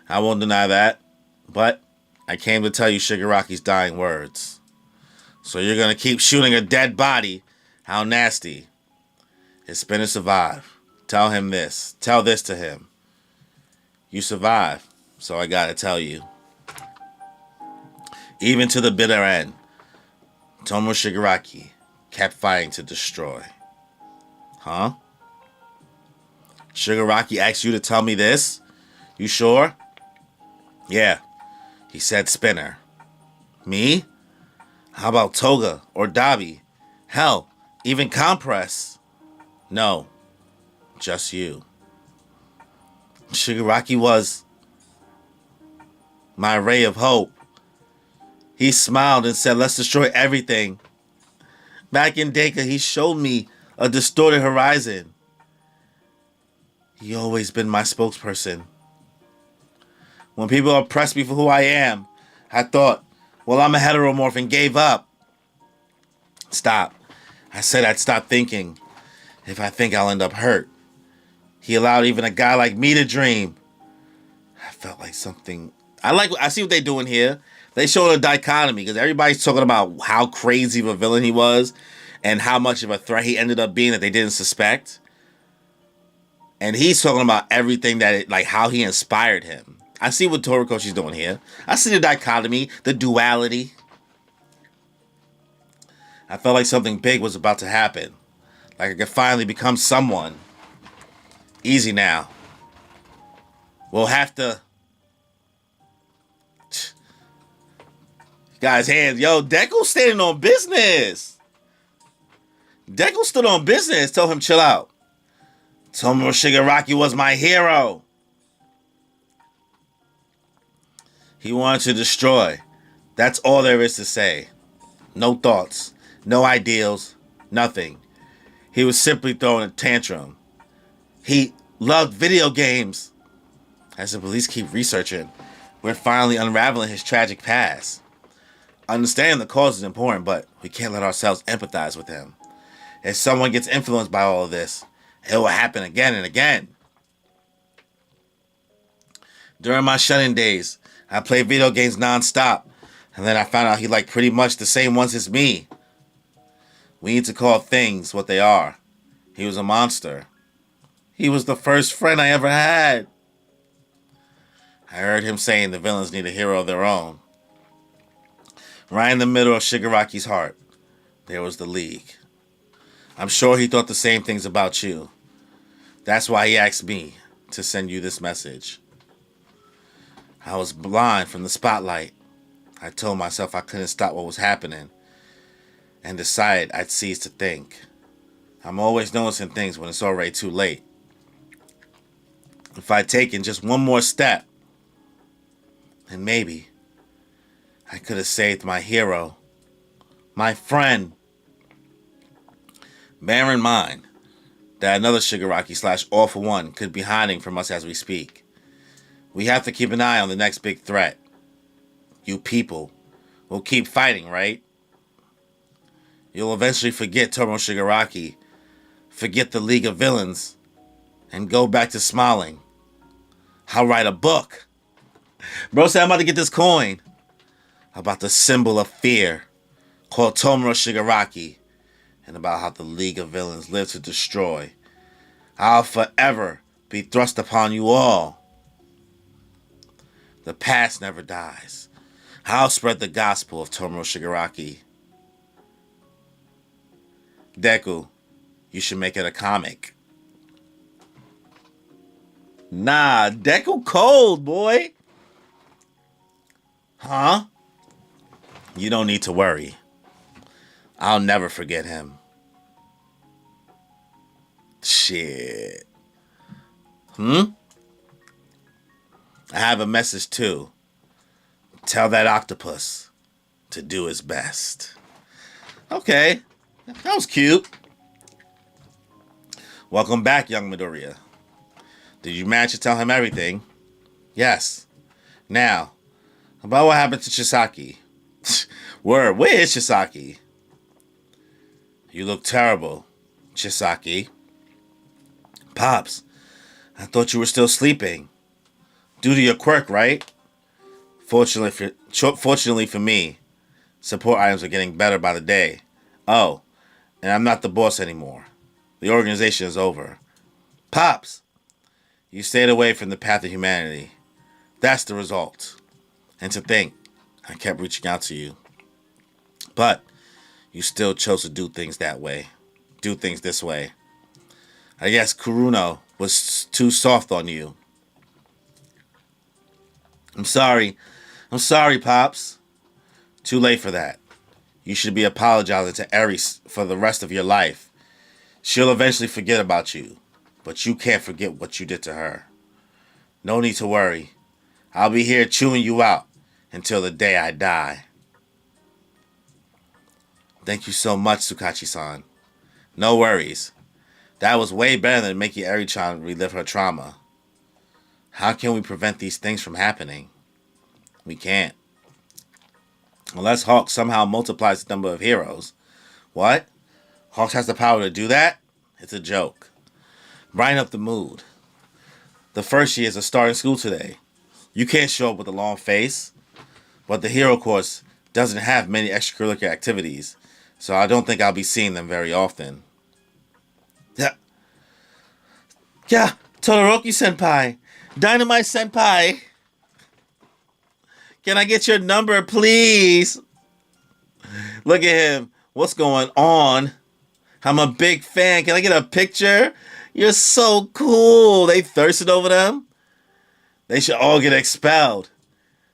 I won't deny that, but I came to tell you Shigaraki's dying words. So you're gonna keep shooting a dead body? How nasty. His Spinner survived. Tell him this. Tell this to him. You survived, so I gotta tell you. Even to the bitter end, Tomura Shigaraki kept fighting to destroy. Huh? Shigaraki asked you to tell me this? You sure? Yeah. He said Spinner. Me? How about Toga or Dabi? Hell, even Compress? No. Just you. Shigaraki was my ray of hope. He smiled and said, let's destroy everything. Back in Deka, he showed me a distorted horizon. He always been my spokesperson. When people oppressed me for who I am, I thought, well, I'm a heteromorph and gave up. Stop. I said I'd stop thinking. If I think I'll end up hurt. He allowed even a guy like me to dream. felt like something. I see what they're doing here. They showed a dichotomy because everybody's talking about how crazy of a villain he was and how much of a threat he ended up being that they didn't suspect. And he's talking about everything like how he inspired him. I see what Torikoshi's doing here. I see the dichotomy, the duality. I felt like something big was about to happen. Like I could finally become someone. Easy now. We'll have to... Guys, hands. Yo, Deku standing on business. Deku stood on business. Tell him chill out. Tomoe Shigaraki was my hero. He wanted to destroy. That's all there is to say. No thoughts. No ideals. Nothing. He was simply throwing a tantrum. He loved video games. As the police keep researching, we're finally unraveling his tragic past. Understanding the cause is important, but we can't let ourselves empathize with him. If someone gets influenced by all of this, it will happen again and again. During my shut-in days, I played video games non-stop, and then I found out he liked pretty much the same ones as me. We need to call things what they are. He was a monster. He was the first friend I ever had. I heard him saying the villains need a hero of their own. Right in the middle of Shigaraki's heart, there was the League. I'm sure he thought the same things about you. That's why he asked me to send you this message. I was blind from the spotlight. I told myself I couldn't stop what was happening and decided I'd cease to think. I'm always noticing things when it's already too late. If I'd taken just one more step, then maybe I could have saved my hero, my friend. Bear in mind that another Shigaraki / All For One could be hiding from us as we speak. We have to keep an eye on the next big threat. You people will keep fighting, right? You'll eventually forget Tomoe Shigaraki, forget the League of Villains, and go back to smiling. I'll write a book. Bro said I'm about to get this coin about the symbol of fear called Tomoe Shigaraki and about how the League of Villains live to destroy. I'll forever be thrust upon you all. The past never dies. I'll spread the gospel of Tomoe Shigaraki. Deku, you should make it a comic. Nah, Deku cold, boy. Huh? You don't need to worry. I'll never forget him. Shit. I have a message too. Tell that octopus to do his best. Okay. That was cute. Welcome back, young Midoriya. Did you manage to tell him everything? Yes. Now, about what happened to Chisaki. Where is Chisaki? You look terrible, Chisaki. Pops, I thought you were still sleeping. Due to your quirk, right? Fortunately for me, support items are getting better by the day. Oh, and I'm not the boss anymore. The organization is over. Pops, you stayed away from the path of humanity. That's the result. And to think, I kept reaching out to you. But you still chose to do things that way. Do things this way. I guess Kuruno was too soft on you. I'm sorry, Pops. Too late for that. You should be apologizing to Ares for the rest of your life. She'll eventually forget about you, but you can't forget what you did to her. No need to worry. I'll be here chewing you out until the day I die. Thank you so much, Tsukachi-san. No worries. That was way better than making Eri-chan relive her trauma. How can we prevent these things from happening? We can't. Unless Hawk somehow multiplies the number of heroes. What? Hawk has the power to do that? It's a joke. Brighten up the mood. The first years are starting school today. You can't show up with a long face, but the hero course doesn't have many extracurricular activities, so I don't think I'll be seeing them very often. Yeah, yeah, Todoroki Senpai, Dynamite Senpai, can I get your number, please? Look at him. What's going on? I'm a big fan. Can I get a picture? You're so cool. They thirsted over them. They should all get expelled.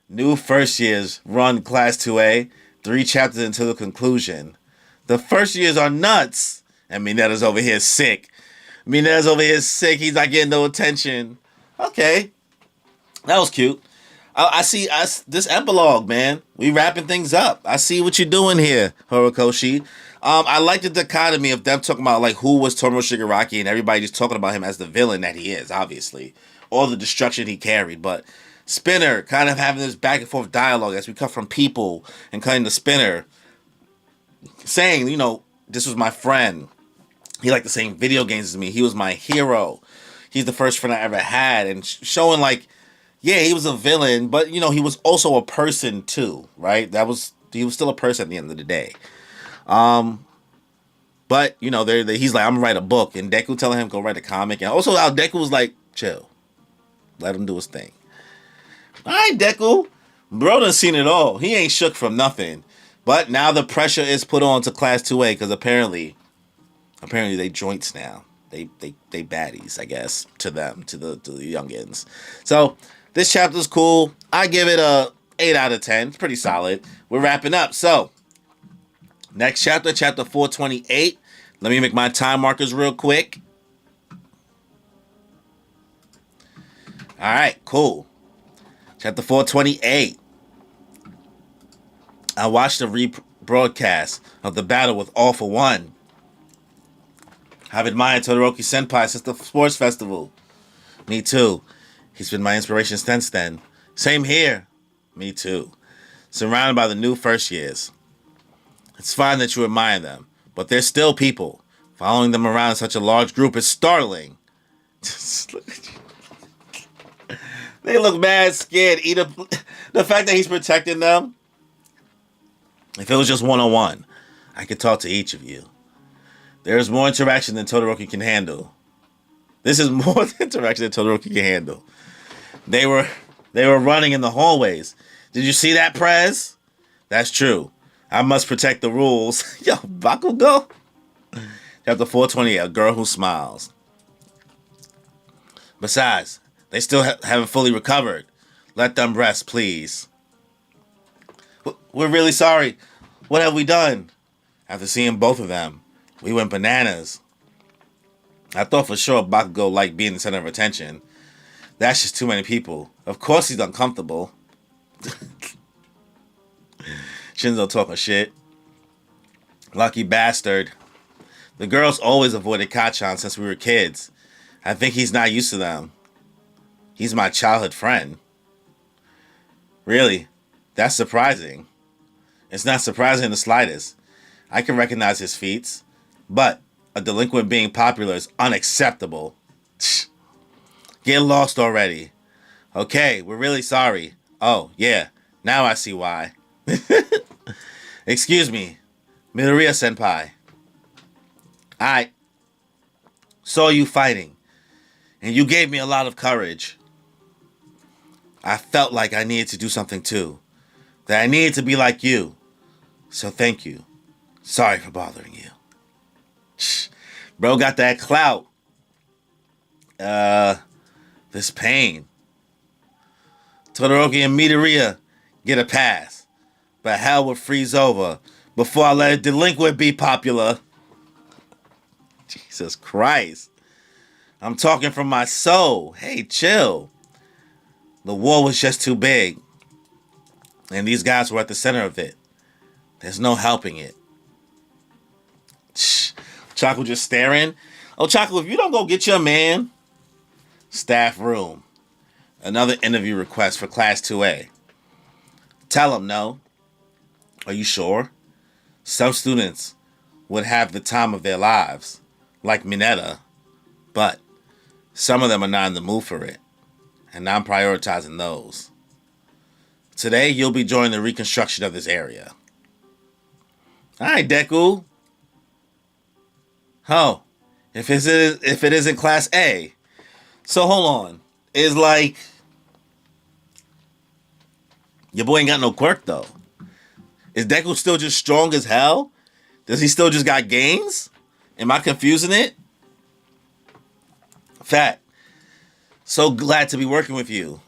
New first years run Class 2A, 3 chapters until the conclusion. The first years are nuts. And Minetta's over here sick. He's not getting no attention. Okay. That was cute. I see this epilogue, man. We wrapping things up. I see what you're doing here, Horikoshi. I like the dichotomy of them talking about like who was Tomoe Shigaraki and everybody just talking about him as the villain that he is, obviously. All the destruction he carried. But Spinner kind of having this back and forth dialogue as we cut from people and cutting to Spinner. Saying, this was my friend. He liked the same video games as me. He was my hero. He's the first friend I ever had. And showing like, yeah, he was a villain, but he was also a person too, right? He was still a person at the end of the day. But he's like, I'm gonna write a book, and Deku telling him go write a comic, and also how Deku was like, chill, let him do his thing. All right, Deku, bro done seen it all. He ain't shook from nothing. But now the pressure is put on to Class 2A because apparently they joints now. They baddies, I guess, to them, to the youngins. So this chapter's cool. I give it a 8 out of 10. It's pretty solid. We're wrapping up. So next chapter, chapter 428. Let me make my time markers real quick. All right, cool. Chapter 428. I watched a rebroadcast of the battle with All For One. I've admired Todoroki Senpai since the sports festival. Me too. He's been my inspiration since then. Same here. Me too. Surrounded by the new first years. It's fine that you admire them, but they're still people. Following them around in such a large group is startling. They look mad scared. The fact that he's protecting them. If it was just one-on-one, I could talk to each of you. There's more interaction than Todoroki can handle. This is more interaction than Todoroki can handle. They were running in the hallways. Did you see that, Prez? That's true. I must protect the rules. Yo, Bakugo. Chapter 428, a girl who smiles. Besides, they still haven't fully recovered. Let them rest, please. We're really sorry. What have we done? After seeing both of them, we went bananas. I thought for sure Bakugo liked being the center of attention. That's just too many people. Of course he's uncomfortable. Shinzo talking shit. Lucky bastard. The girls always avoided Kachan since we were kids. I think he's not used to them. He's my childhood friend. Really? That's surprising. It's not surprising in the slightest. I can recognize his feats, but a delinquent being popular is unacceptable. Get lost already. Okay, we're really sorry. Oh, yeah, now I see why. Excuse me, Midoriya-senpai. I saw you fighting, and you gave me a lot of courage. I felt like I needed to do something too. That I needed to be like you. So thank you. Sorry for bothering you. Bro got that clout. This pain. Todoroki and Midoriya get a pass. But hell would freeze over before I let a delinquent be popular. Jesus Christ. I'm talking from my soul. Hey, chill. The war was just too big. And these guys were at the center of it. There's no helping it. Chaco just staring. Oh, Chaco, if you don't go get your man. Staff room. Another interview request for Class 2A. Tell him no. Are you sure? Some students would have the time of their lives, like Mineta, but some of them are not in the mood for it. and I'm prioritizing those. Today, you'll be joining the reconstruction of this area. Alright, Deku. Oh, if it isn't Class A. So hold on. It's like your boy ain't got no quirk though. Is Deku still just strong as hell? Does he still just got gains? Am I confusing it? Fat. So glad to be working with you.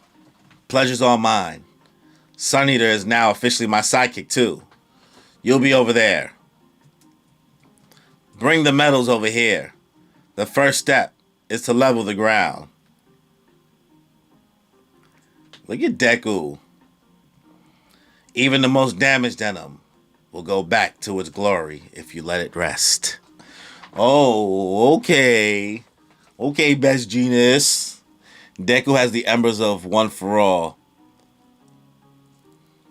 Pleasure's all mine. Sun Eater is now officially my sidekick too. You'll be over there. Bring the metals over here. The first step is to level the ground. Look at Deku. Even the most damaged denim will go back to its glory if you let it rest. Oh, okay. Okay, Best Genius. Deku has the embers of One for All.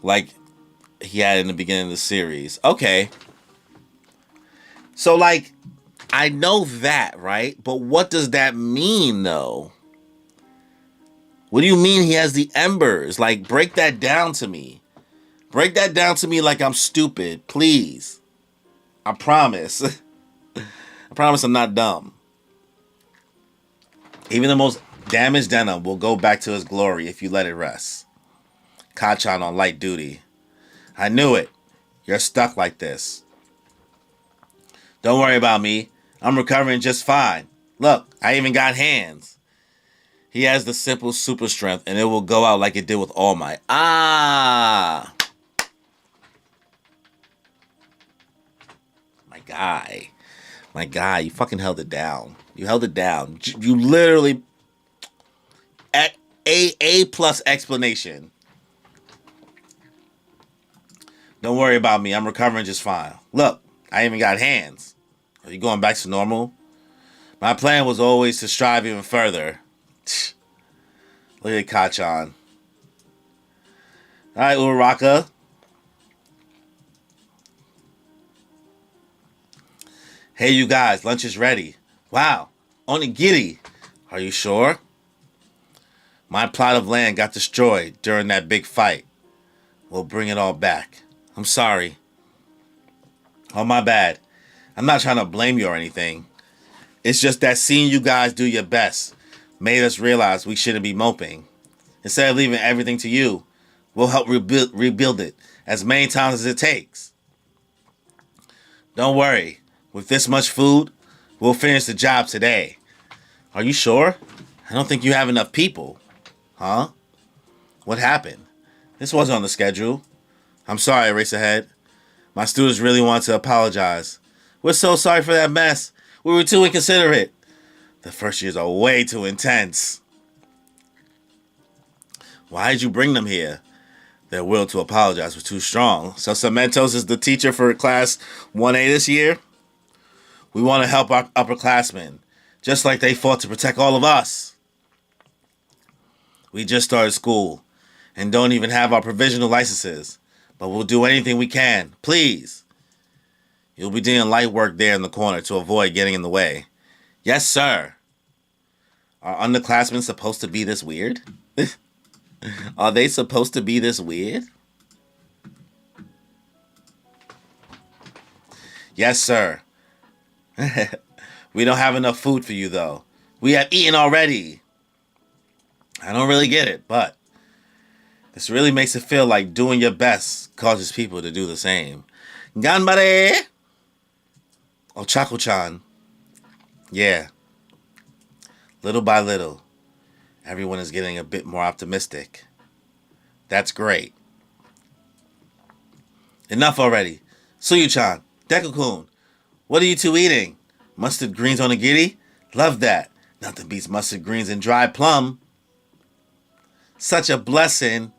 Like he had in the beginning of the series. Okay. So, like, I know that, right? But what does that mean, though? What do you mean he has the embers? Like, break that down to me. Break that down to me like I'm stupid, please. I promise. I promise I'm not dumb. Even the most damaged denim will go back to his glory if you let it rest. Kachan on light duty. I knew it. You're stuck like this. Don't worry about me. I'm recovering just fine. Look, I even got hands. He has the simple super strength, and it will go out like it did with All Might. Ah! My guy. My guy, you fucking held it down. You held it down. You literally... A plus explanation. Don't worry about me. I'm recovering just fine. Look, I even got hands. Are you going back to normal? My plan was always to strive even further. Look at Kachan. Alright, Uraraka. Hey, you guys, lunch is ready. Wow, onigiri. Are you sure? My plot of land got destroyed during that big fight. We'll bring it all back. I'm sorry. Oh, my bad. I'm not trying to blame you or anything. It's just that seeing you guys do your best made us realize we shouldn't be moping. Instead of leaving everything to you, we'll help rebuild it as many times as it takes. Don't worry. With this much food, we'll finish the job today. Are you sure? I don't think you have enough people. Huh? What happened? This wasn't on the schedule. I'm sorry, Eraserhead. My students really want to apologize. We're so sorry for that mess. We were too inconsiderate. The first years are way too intense. Why did you bring them here? Their will to apologize was too strong. So Cementos is the teacher for class 1A this year? We want to help our upperclassmen, just like they fought to protect all of us. We just started school and don't even have our provisional licenses, but we'll do anything we can. Please. You'll be doing light work there in the corner to avoid getting in the way. Yes, sir. Are underclassmen supposed to be this weird? Are they supposed to be this weird? Yes, sir. We don't have enough food for you, though. We have eaten already. I don't really get it, but this really makes it feel like doing your best causes people to do the same. Ganbare! Ochako-chan. Yeah. Little by little, everyone is getting a bit more optimistic. That's great. Enough already. Suyu-chan, Deku-kun, what are you two eating? Mustard greens on onigiri? Love that. Nothing beats mustard greens and dried plum. Such a blessing.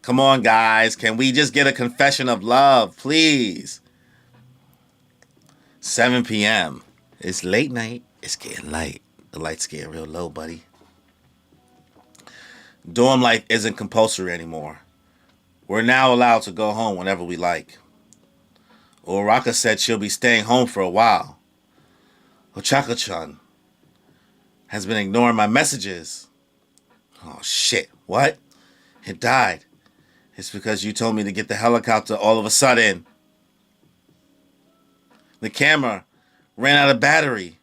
Come on, guys. Can we just get a confession of love, please? 7 p.m. It's late night. It's getting light. The light's getting real low, buddy. Dorm life isn't compulsory anymore. We're now allowed to go home whenever we like. Uraraka said she'll be staying home for a while. Ochako-chan, has been ignoring my messages. Oh, shit. What? It died. It's because you told me to get the helicopter all of a sudden. The camera ran out of battery.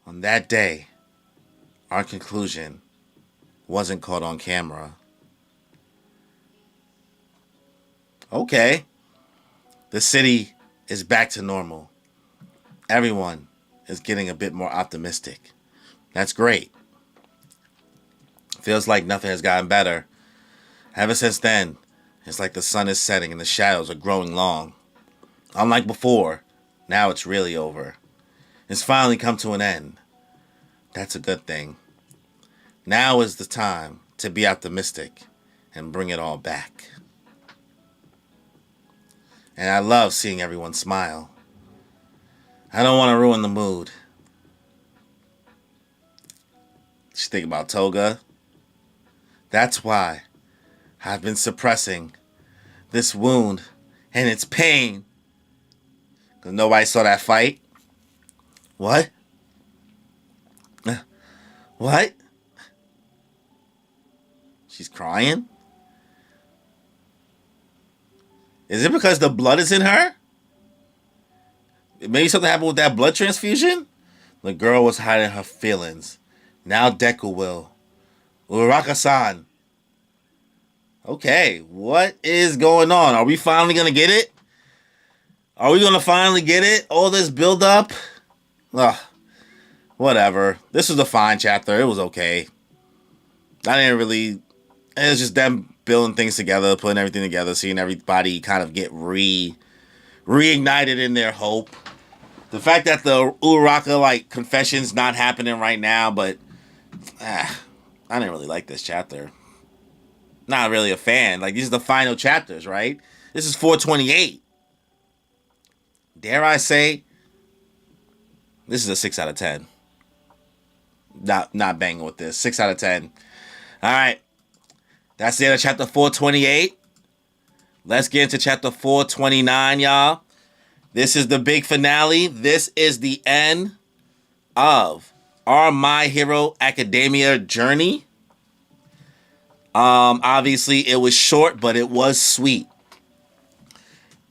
On that day, our conclusion wasn't caught on camera. Okay. The city is back to normal. Everyone is getting a bit more optimistic. That's great. Feels like nothing has gotten better. Ever since then, it's like the sun is setting and the shadows are growing long. Unlike before, now it's really over. It's finally come to an end. That's a good thing. Now is the time to be optimistic and bring it all back. And I love seeing everyone smile. I don't want to ruin the mood. Just think about Toga. That's why I've been suppressing this wound and its pain. Because nobody saw that fight. What? What? She's crying? Is it because the blood is in her? Maybe something happened with that blood transfusion? The girl was hiding her feelings. Now Deku will. Uraka-san. Okay, what is going on? Are we finally going to get it? Are we going to finally get it? All this build-up? Ugh. Whatever. This was a fine chapter. It was okay. I didn't really... It was just them building things together, putting everything together, seeing everybody kind of get reignited in their hope. The fact that the Uraka, confession's not happening right now, but... I didn't really like this chapter. Not really a fan. These are the final chapters, right? This is 428. Dare I say, this is a 6 out of 10. Not banging with this. 6 out of 10. All right. That's the end of chapter 428. Let's get into chapter 429, y'all. This is the big finale. This is the end of our My Hero Academia journey. Obviously, it was short, but it was sweet.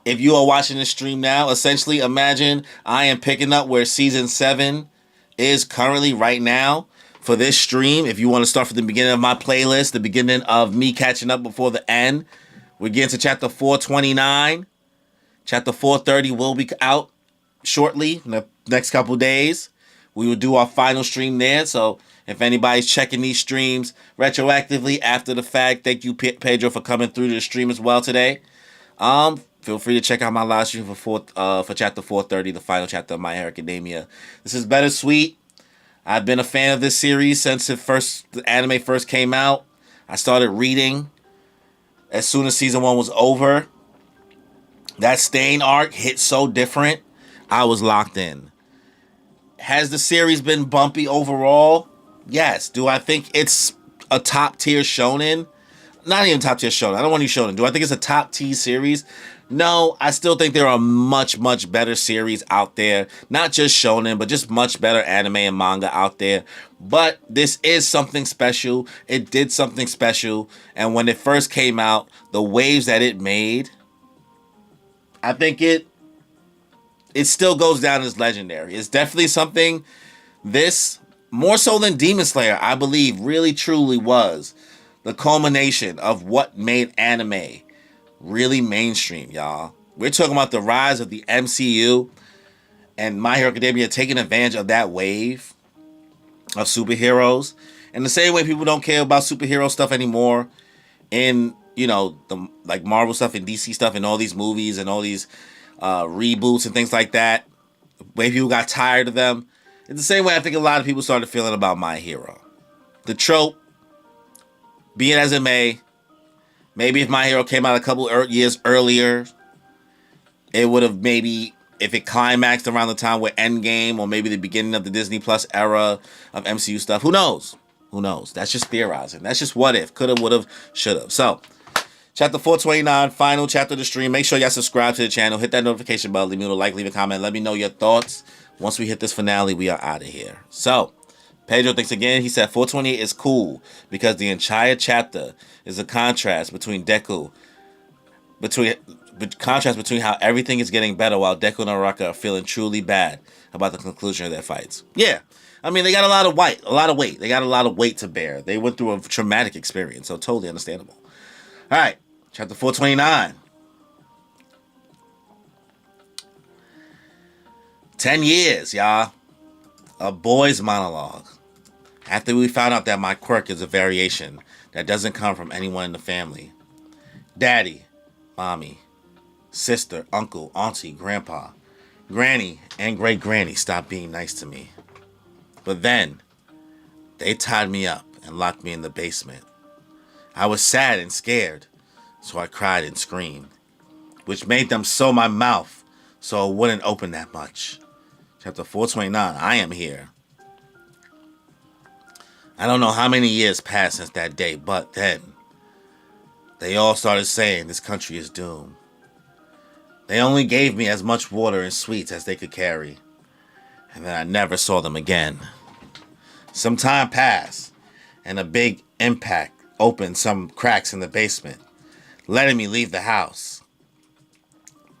If you are watching the stream now, essentially imagine I am picking up where season 7 is currently right now for this stream. If you want to start from the beginning of my playlist, the beginning of me catching up before the end, we're getting to chapter 429. Chapter 430 will be out shortly in the next couple days. We will do our final stream there. So if anybody's checking these streams retroactively after the fact, thank you, Pedro, for coming through to the stream as well today. Feel free to check out my live stream for chapter 430, the final chapter of My Hero Academia. This is bittersweet. I've been a fan of this series since the anime first came out. I started reading as soon as season 1 was over. That Stain arc hit so different. I was locked in. Has the series been bumpy overall? Yes. Do I think it's a top tier shonen? Not even top tier shonen. I don't want to use shonen. Do I think it's a top tier series? No, I still think there are much, much better series out there. Not just shonen, but just much better anime and manga out there. But this is something special. It did something special. And when it first came out, the waves that it made, I think it still goes down as legendary. It's definitely something this, more so than Demon Slayer, I believe, really truly was the culmination of what made anime really mainstream, y'all. We're talking about the rise of the MCU and My Hero Academia taking advantage of that wave of superheroes. In the same way people don't care about superhero stuff anymore in, the Marvel stuff and DC stuff and all these movies and all these reboots and things like that. The way people got tired of them. It's the same way I think a lot of people started feeling about My Hero. The trope, be it as it may, maybe if My Hero came out a couple years earlier, it would have maybe, if it climaxed around the time where Endgame or maybe the beginning of the Disney Plus era of MCU stuff. Who knows? Who knows? That's just theorizing. That's just what if. Could have, would have, should have. So, chapter 429, final chapter of the stream. Make sure y'all subscribe to the channel. Hit that notification bell. Leave me a like, leave a comment. Let me know your thoughts. Once we hit this finale, we are out of here. So, Pedro thinks again. He said 428 is cool because the entire chapter is a contrast between Deku, between contrast between how everything is getting better while Deku and Araka are feeling truly bad about the conclusion of their fights. Yeah, I mean they got a lot of weight. They got a lot of weight to bear. They went through a traumatic experience, so totally understandable. All right, chapter 429. 10 years, y'all. A boy's monologue. After we found out that my quirk is a variation that doesn't come from anyone in the family. Daddy, mommy, sister, uncle, auntie, grandpa, granny, and great granny stopped being nice to me. But then, they tied me up and locked me in the basement. I was sad and scared, so I cried and screamed, which made them sew my mouth so it wouldn't open that much. Chapter 429, I am here. I don't know how many years passed since that day, but then they all started saying this country is doomed. They only gave me as much water and sweets as they could carry, and then I never saw them again. Some time passed, and a big impact opened some cracks in the basement, letting me leave the house.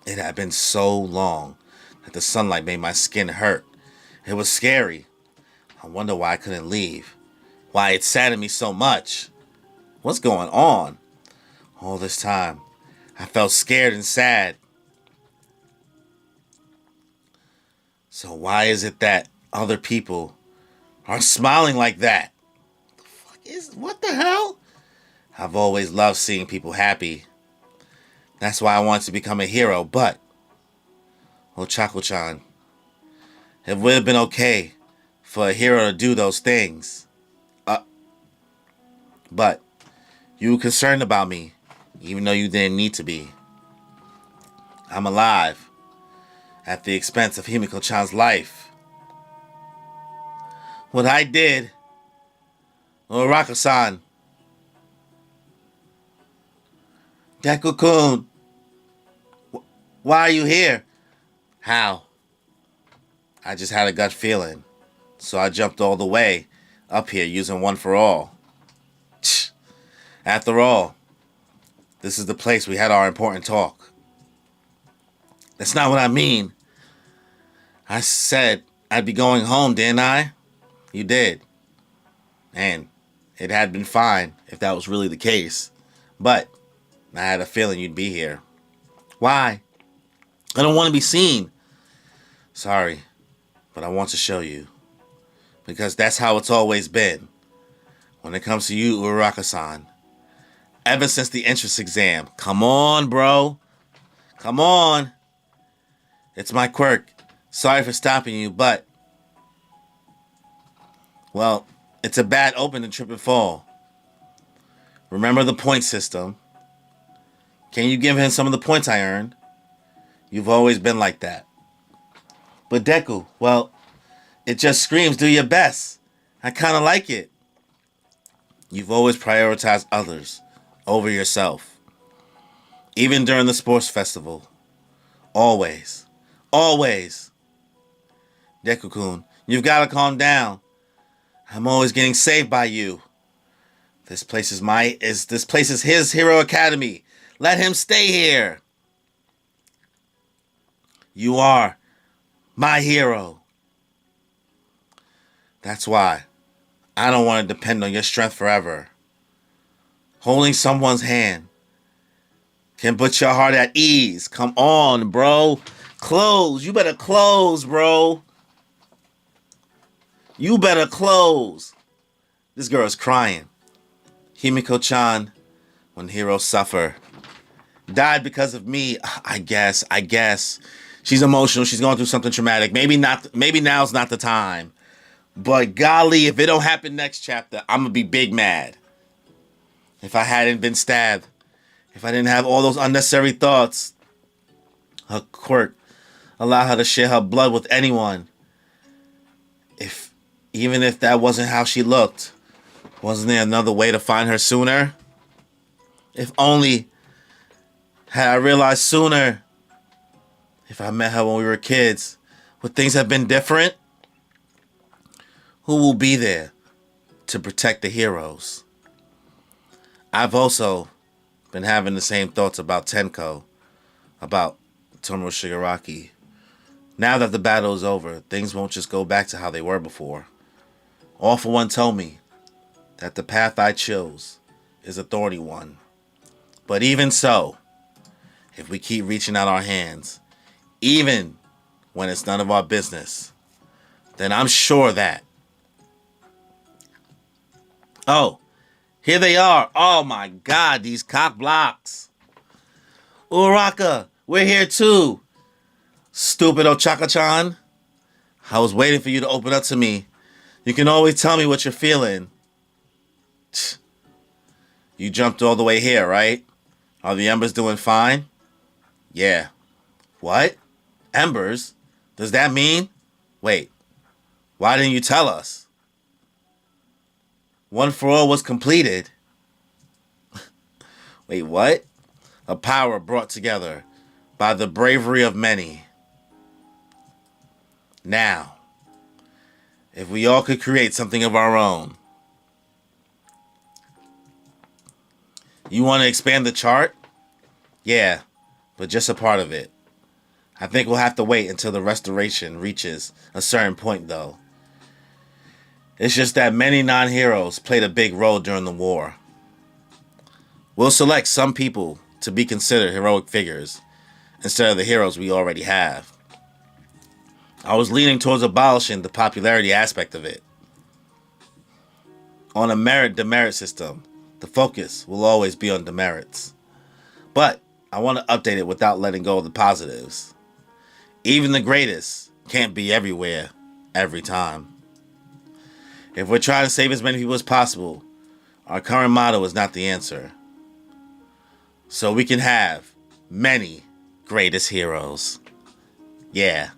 It had been so long that the sunlight made my skin hurt. It was scary. I wonder why I couldn't leave. Why it saddened me so much. What's going on? All this time, I felt scared and sad. So why is it that other people are smiling like that? What the hell? I've always loved seeing people happy. That's why I wanted to become a hero, but Ochako-chan, it would have been okay for a hero to do those things. But you were concerned about me, even though you didn't need to be. I'm alive, at the expense of Himiko-chan's life. What I did, Uraraka-san, Deku-kun, why are you here? How? I just had a gut feeling, so I jumped all the way up here using One for All. After all, this is the place we had our important talk. That's not what I mean. I said I'd be going home, didn't I? You did. And it had been fine if that was really the case. But I had a feeling you'd be here. Why? I don't want to be seen. Sorry, but I want to show you. Because that's how it's always been. When it comes to you, Uraraka-san. Ever since the entrance exam. Come on, bro. Come on. It's my quirk. Sorry for stopping you, but... well, it's a bad open to trip and fall. Remember the point system. Can you give him some of the points I earned? You've always been like that. But Deku, well, it just screams do your best. I kind of like it. You've always prioritized others over yourself. Even during the sports festival. Always. Always. Deku-kun, you've got to calm down. I'm always getting saved by you. This place is his Hero Academy. Let him stay here. You are my hero. That's why I don't want to depend on your strength forever. Holding someone's hand can put your heart at ease. Come on, bro. Close. You better close, bro. You better close. This girl is crying. Himiko-chan, when heroes suffer, died because of me. I guess. She's emotional. She's going through something traumatic. Maybe now's not the time. But golly, if it don't happen next chapter, I'm going to be big mad. If I hadn't been stabbed, if I didn't have all those unnecessary thoughts, her quirk allowed her to share her blood with anyone. Even if that wasn't how she looked, wasn't there another way to find her sooner? If only had I realized sooner. If I met her when we were kids, would things have been different? Who will be there to protect the heroes? I've also been having the same thoughts about Tenko, about Tomoe Shigaraki. Now that the battle is over, things won't just go back to how they were before. All for One told me that the path I chose is a thorny one. But even so, if we keep reaching out our hands, even when it's none of our business, then I'm sure that... Oh, here they are. Oh my god, these cock blocks. Uraka, we're here too. Stupid Ochaka-chan. I was waiting for you to open up to me. You can always tell me what you're feeling. You jumped all the way here, right? Are the embers doing fine? Yeah. What? Embers? Does that mean? Wait. Why didn't you tell us? One for All was completed. Wait, what? A power brought together by the bravery of many. Now, if we all could create something of our own. You want to expand the chart? Yeah, but just a part of it. I think we'll have to wait until the restoration reaches a certain point, though. It's just that many non-heroes played a big role during the war. We'll select some people to be considered heroic figures instead of the heroes we already have. I was leaning towards abolishing the popularity aspect of it. On a merit-demerit system, the focus will always be on demerits. But I want to update it without letting go of the positives. Even the greatest can't be everywhere, every time. If we're trying to save as many people as possible, our current motto is not the answer. So we can have many greatest heroes. Yeah.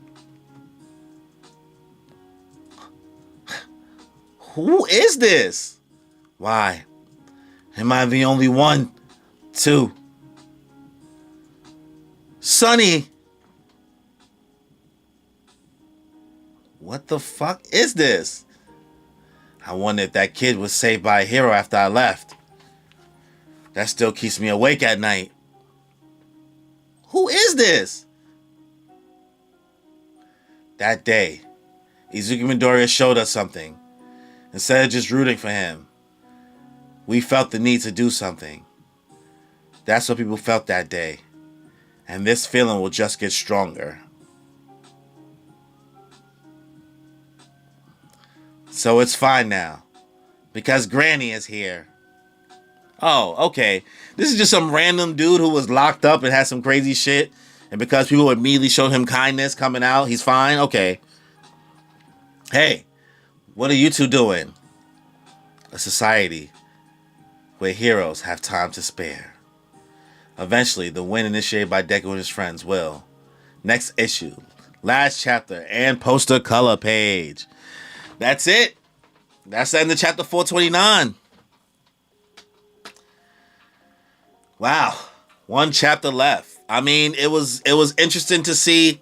Who is this? Why? Am I the only one? Two. Sonny. What the fuck is this? I wonder if that kid was saved by a hero after I left. That still keeps me awake at night. Who is this? That day, Izuku Midoriya showed us something. Instead of just rooting for him, we felt the need to do something. That's what people felt that day. And this feeling will just get stronger. So it's fine now. Because Granny is here. Oh, okay. This is just some random dude who was locked up and had some crazy shit. And because people immediately showed him kindness coming out, he's fine? Okay. Hey, what are you two doing? A society where heroes have time to spare. Eventually, the win initiated by Deku and his friends will. Next issue. Last chapter and poster color page. That's it. That's the end of chapter 429. Wow. One chapter left. I mean, it was interesting to see,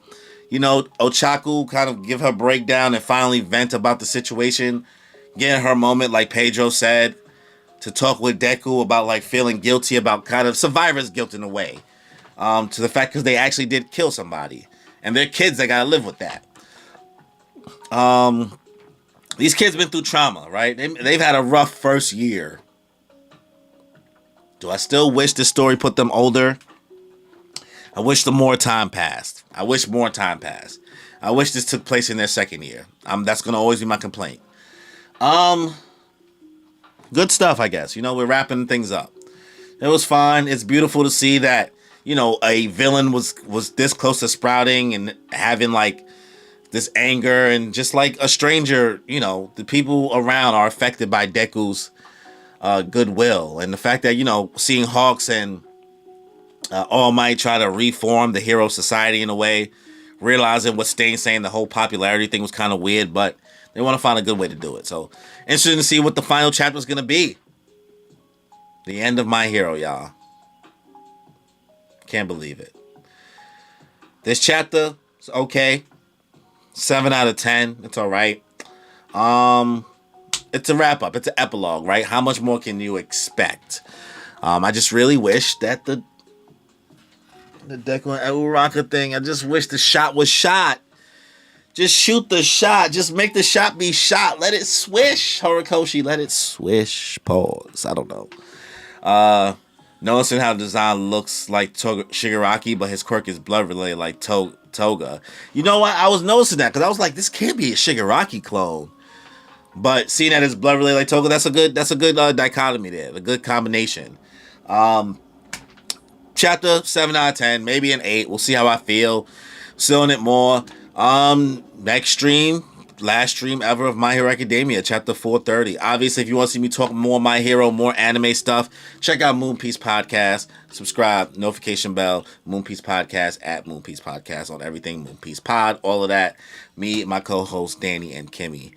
Ochaku kind of give her breakdown and finally vent about the situation. Getting her moment, like Pedro said, to talk with Deku about like feeling guilty about kind of survivor's guilt in a way. To the fact because they actually did kill somebody. And they're kids that gotta live with that. These kids been through trauma, right? They've had a rough first year. Do I still wish this story put them older? I wish more time passed. I wish this took place in their second year. That's going to always be my complaint. Good stuff, I guess. We're wrapping things up. It was fine. It's beautiful to see that, a villain was this close to sprouting and having, like, this anger, and just like a stranger, the people around are affected by Deku's goodwill. And the fact that, seeing Hawks and All Might try to reform the hero society in a way, realizing what Stain's saying, the whole popularity thing was kind of weird, but they want to find a good way to do it. So, interesting to see what the final chapter is going to be. The end of My Hero, y'all. Can't believe it. This chapter is okay. 7 out of 10. It's all right. It's a wrap up. It's an epilogue, right? How much more can you expect? I just really wish that the Deku and Uraraka thing, I just wish the shot was shot. Just shoot the shot. Just make the shot be shot. Let it swish, Horikoshi. Let it swish. Pause. I don't know. Noticing how the design looks like Shigaraki, but his quirk is blood related like Toga. You know what? I was noticing that because I was like, this can't be a Shigaraki clone. But seeing that it's blood related like Toga, that's a good dichotomy there. A good combination. Chapter 7 out of 10, maybe an 8. We'll see how I feel. Still in it more. Next stream, last stream ever of My Hero Academia, chapter 430. Obviously, if you want to see me talk more My Hero, more anime stuff, check out Moonpiece Podcast. Subscribe, notification bell, Moonpiece Podcast at Moonpiece Podcast on everything Moonpiece Pod, all of that. Me, my co-hosts Danny and Kimmy.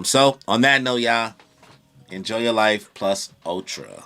So on that note, y'all, enjoy your life plus Ultra.